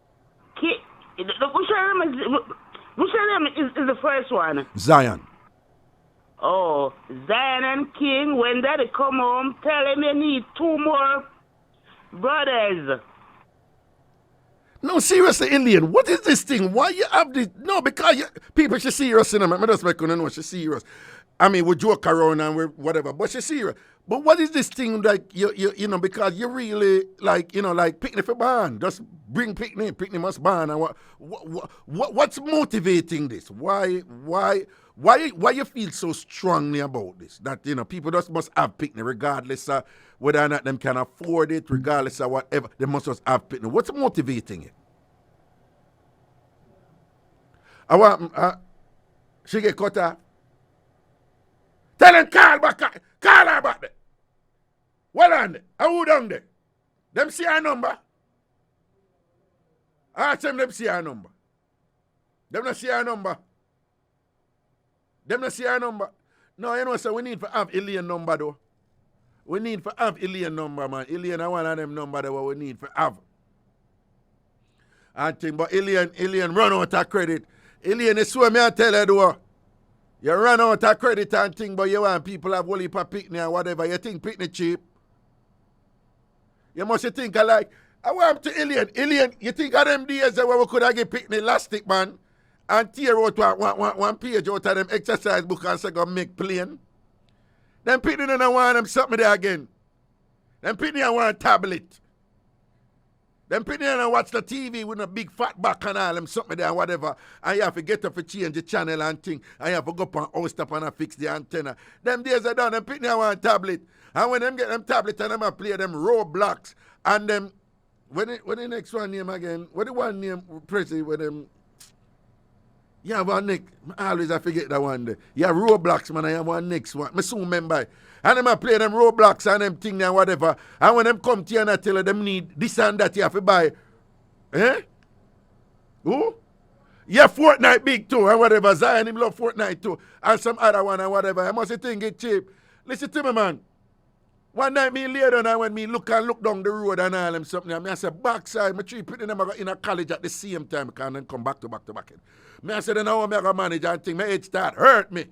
Which name is the first one? Zion. Oh, Zion and King, when daddy come home, tell him you need 2 more brothers. No, seriously, Indian, what is this thing? Why you have this? No, because people should serious in them. I just make you know she's serious. I mean, we joke around and we whatever, but she's serious. But what is this thing like you know, because you really like, you know, like picnic for barn. Just bring picnic must barn. And what's motivating this? Why you feel so strongly about this? That, you know, people just must have picnic regardless of whether or not them can afford it, regardless of whatever, they must just have picnic. What's motivating it? She get cut off. Tell him call her back there. Well on there. Who down there? Them see her number. Ask them see her number. Them not see her number. No, you know, so we need to have alien number though. We need to have alien number, man. Alien is one of them number that we need to have. I think, but alien run out of credit. Alien is what me I tell you though. You run out of credit and thing, but you want people have whole heap of picnic or whatever. You think picnic cheap? You must think like, I want to alien. You think of them days where we could have get picnic elastic, man, and tear out one page out of them exercise book and say go make plane. Them picnic don't want them something there again. Them picnic don't want a tablet. Them picnic don't watch the TV with a big fat back and all them something there whatever. And you have to get up and change the channel and thing. And you have to go up and host up and fix the antenna. Them days are done. Them picnic don't want a tablet. And when them get them tablet and them play them Roblox and them when the next one name again? What the one name, Prezi, with them? You have one next. I always I forget that one day. You have Roblox, man. I have one next one. I soon remember. And them I play them Roblox and them thing and whatever. And when them come to you and I tell them need this and that you have to buy. Eh? Who? Yeah, Fortnite big too and whatever. Zion him love Fortnite too. And some other one and whatever. I must think it cheap. Listen to me, man. One night me lay down and when me look down the road and all them something, and I say backside, my three putting them in a college at the same time, and then come back to back. Me I said, then how am I going to manage and think my head start hurt me.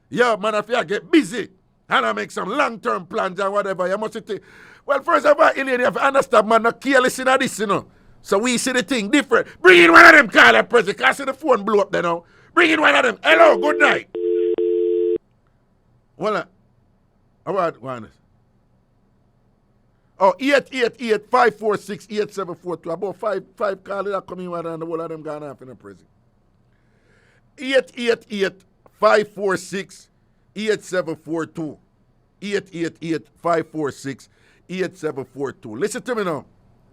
Yo, man, if I get busy and I make some long-term plans and whatever, you must think. Well, first of all, you have to understand, man, not careless in this, you know. So we see the thing different. Bring in one of them, call that person, because I see the phone blew up there now. Bring in one of them. Hello, good night. Well, how about one? Oh, 888-546-8742. About five callers that come in and the whole of them gone off in the prison. 888-546-8742. 888-546-8742. Listen to me now.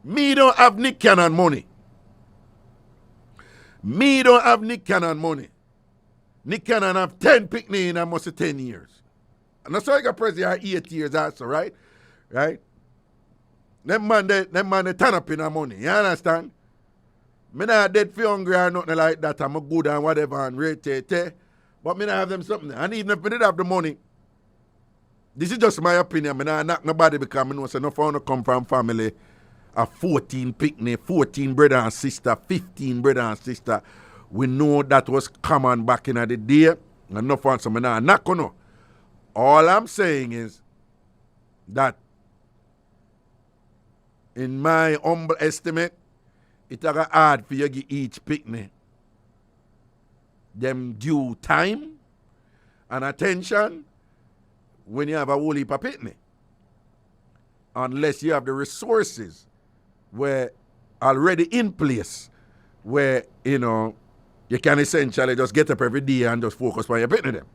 Me don't have Nick Cannon money. Me don't have Nick Cannon money. Nick Cannon have 10 picnic in almost 10 years. And that's why I got president 8 years also, right? Right? Them man they turn up in the money. You understand? Me not dead for hungry or nothing like that. I'm a good and whatever and rate. But me not have them something. And even if me did have the money, this is just my opinion. Me not knock nobody because I know say no phone come from family of 14 picnic, 14 brother and sister, 15 brother and sister. We know that was common back in the day. And no fun, so me not knock no. All I'm saying is that in my humble estimate, it's hard for you to give each picnic them due time and attention when you have a whole heap of picnic. Unless you have the resources where already in place where, you know, you can essentially just get up every day and just focus on your picnic them.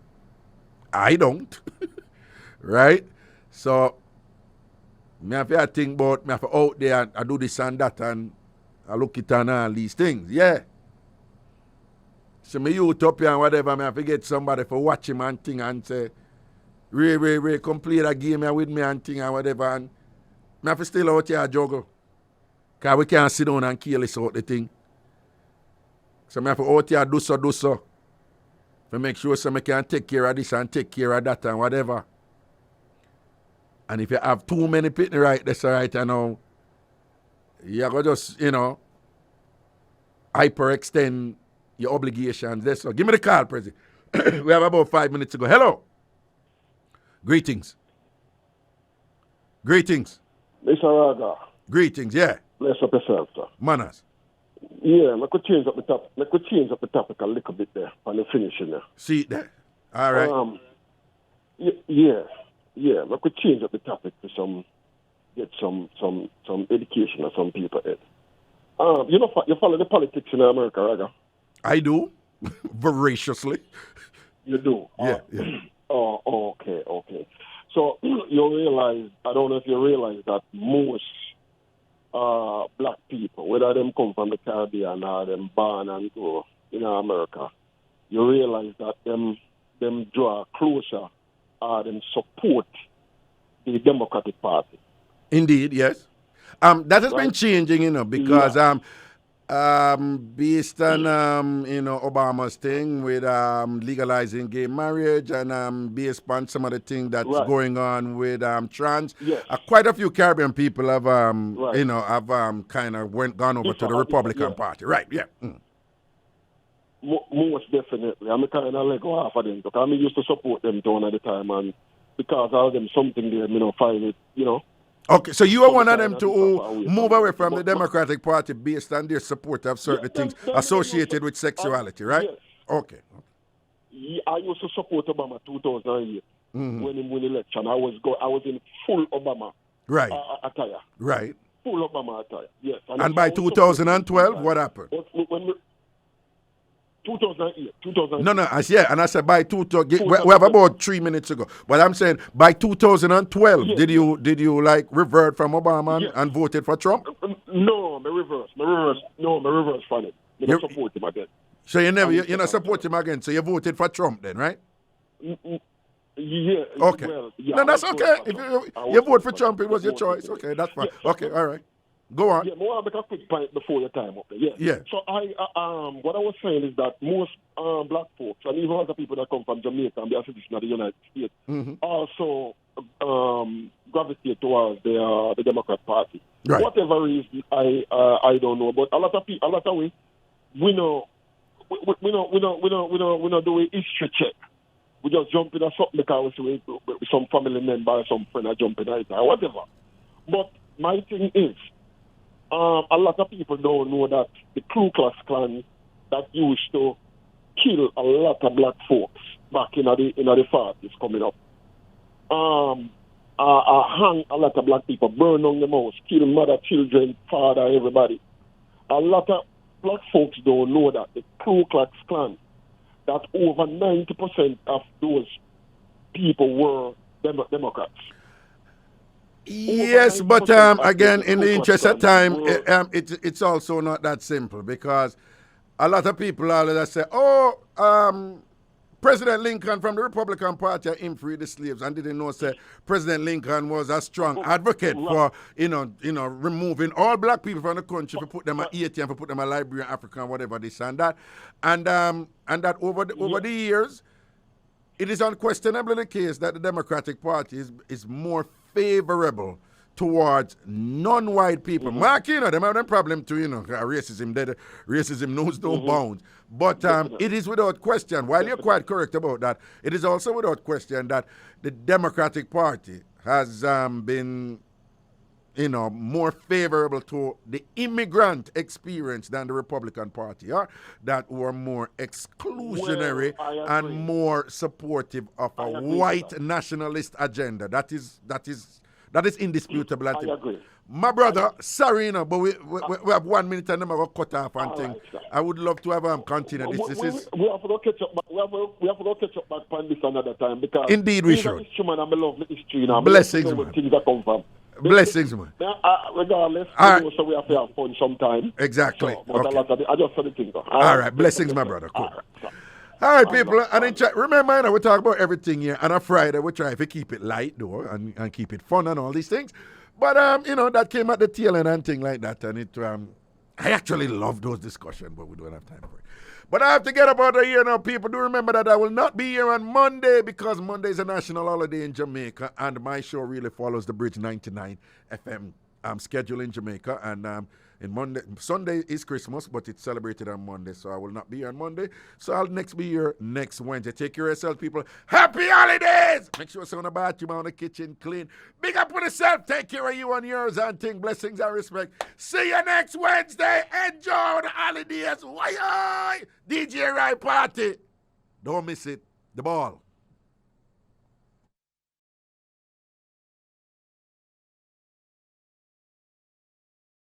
I don't. Right? So, me have to think about, me have to out there and I do this and that and I look at and all these things. Yeah. So me youth up here and whatever, me have to get somebody for watch him and thing and say, Ray, come play that game here with me and thing and whatever. And me have to still out here juggle. Because we can't sit down and kill this out the thing. So me have to out here do so. To make sure so me can take care of this and take care of that and whatever. And if you have too many picnic right that's right now, you're going to just, you know, hyperextend your obligations. That's so. Give me the call, President. We have about 5 minutes to go. Hello. Greetings. Mr. Raga. Greetings, yeah. Bless up yourself, sir. Manners. Yeah, I could change up the topic a little bit there on the finishing there. See it there. All right. Yeah, I could change up the topic to get some education of some people. You follow the politics in America, Raga? I do, voraciously. You do? Yeah. Oh, okay. So you realize, I don't know if you realize that most black people, whether them come from the Caribbean or them born and grow in America, you realize that them draw closer or them support the Democratic Party. Indeed, yes. That has been changing, you know, because based on Obama's thing with legalizing gay marriage and based on some of the things that's going on with trans, quite a few Caribbean people have kind of gone over to the Republican Party. Right, yeah. Most definitely. I'm kind of let go half of them because I used to support them during the time, and because of them something there, find it, Okay, so you are one of them to move away from the Democratic Party based on their support of certain things associated with sexuality, right? Yes. Okay. I used to support Obama 2008 when he won the election. I was in full Obama attire. Right. Full Obama attire, yes. And by 2012, what happened? 2008. No, and I said by 2000. We have about 3 minutes ago. But I'm saying by 2012, did you like revert from Obama and voted for Trump? No. reverse. No, my reverse from it. You don't support him again. So you not support him again. So you voted for Trump then, right? Yeah. Okay. Well, yeah, no, that's okay. If you vote for Trump, it was your choice. Okay, that's fine. Yeah, okay, all right. Go on. Yeah, I want to make a quick point before your time up there. Yeah. So what I was saying is that most black folks and even other people that come from Jamaica and they are citizens of the United States also gravitate towards the Democrat Party. Right. Whatever reason, I don't know, but a lot of ways we know we don't do a history check. We just jump in a something because we some family member, some friend are jumping at it or whatever. But my thing is, a lot of people don't know that the Ku Klux Klan that used to kill a lot of black folks back in the 40s coming up. Hang a lot of black people, burn on the house, kill mother, children, father, everybody. A lot of black folks don't know that the Ku Klux Klan, that over 90% of those people were Democrats. Yes, but again, in the interest of time, it's also not that simple because a lot of people always say, President Lincoln from the Republican Party him freed the slaves and didn't know say President Lincoln was a strong advocate for removing all black people from the country for put them at ATM, for put them at Liberia, Africa, and whatever this and that, and that over the years, it is unquestionably the case that the Democratic Party is more favorable towards non-white people. Mark, them have them problem too, racism knows no bounds. But it is without question, while you're quite correct about that, it is also without question that the Democratic Party has been, more favorable to the immigrant experience than the Republican Party, that were more exclusionary and more supportive of a white nationalist agenda. That is indisputable. I agree. My brother, sorry, but we have 1 minute and then I'm going to cut off and thing. I would love to have continue this. We have to go catch up, we have to go catch up back on this another time because indeed we should. Man, I'm a lovely history now. Blessings, man. Things that come from. Blessings, man. Regardless, so we have to have fun sometime. Exactly. So, but okay. I just said the thing. All right, blessings, my brother. Cool. All right, people, and in chat, remember, we talk about everything here. On a Friday, we try to keep it light, though, and keep it fun and all these things. But, that came at the tail end and thing like that. And it, I actually love those discussions, but we don't have time for it. But I have to get up out of here now, people. Do remember that I will not be here on Monday because Monday is a national holiday in Jamaica, and my show really follows the Bridge 99 FM schedule in Jamaica. And Sunday is Christmas, but it's celebrated on Monday, so I will not be here on Monday. So I'll be here next Wednesday. Take care of yourself, people. Happy holidays! Make sure you're on the bathroom, on the kitchen, clean. Big up on yourself. Take care of you and yours, and thing. Blessings and respect. See you next Wednesday. Enjoy the holidays. Why? DJ Rai Party. Don't miss it. The ball.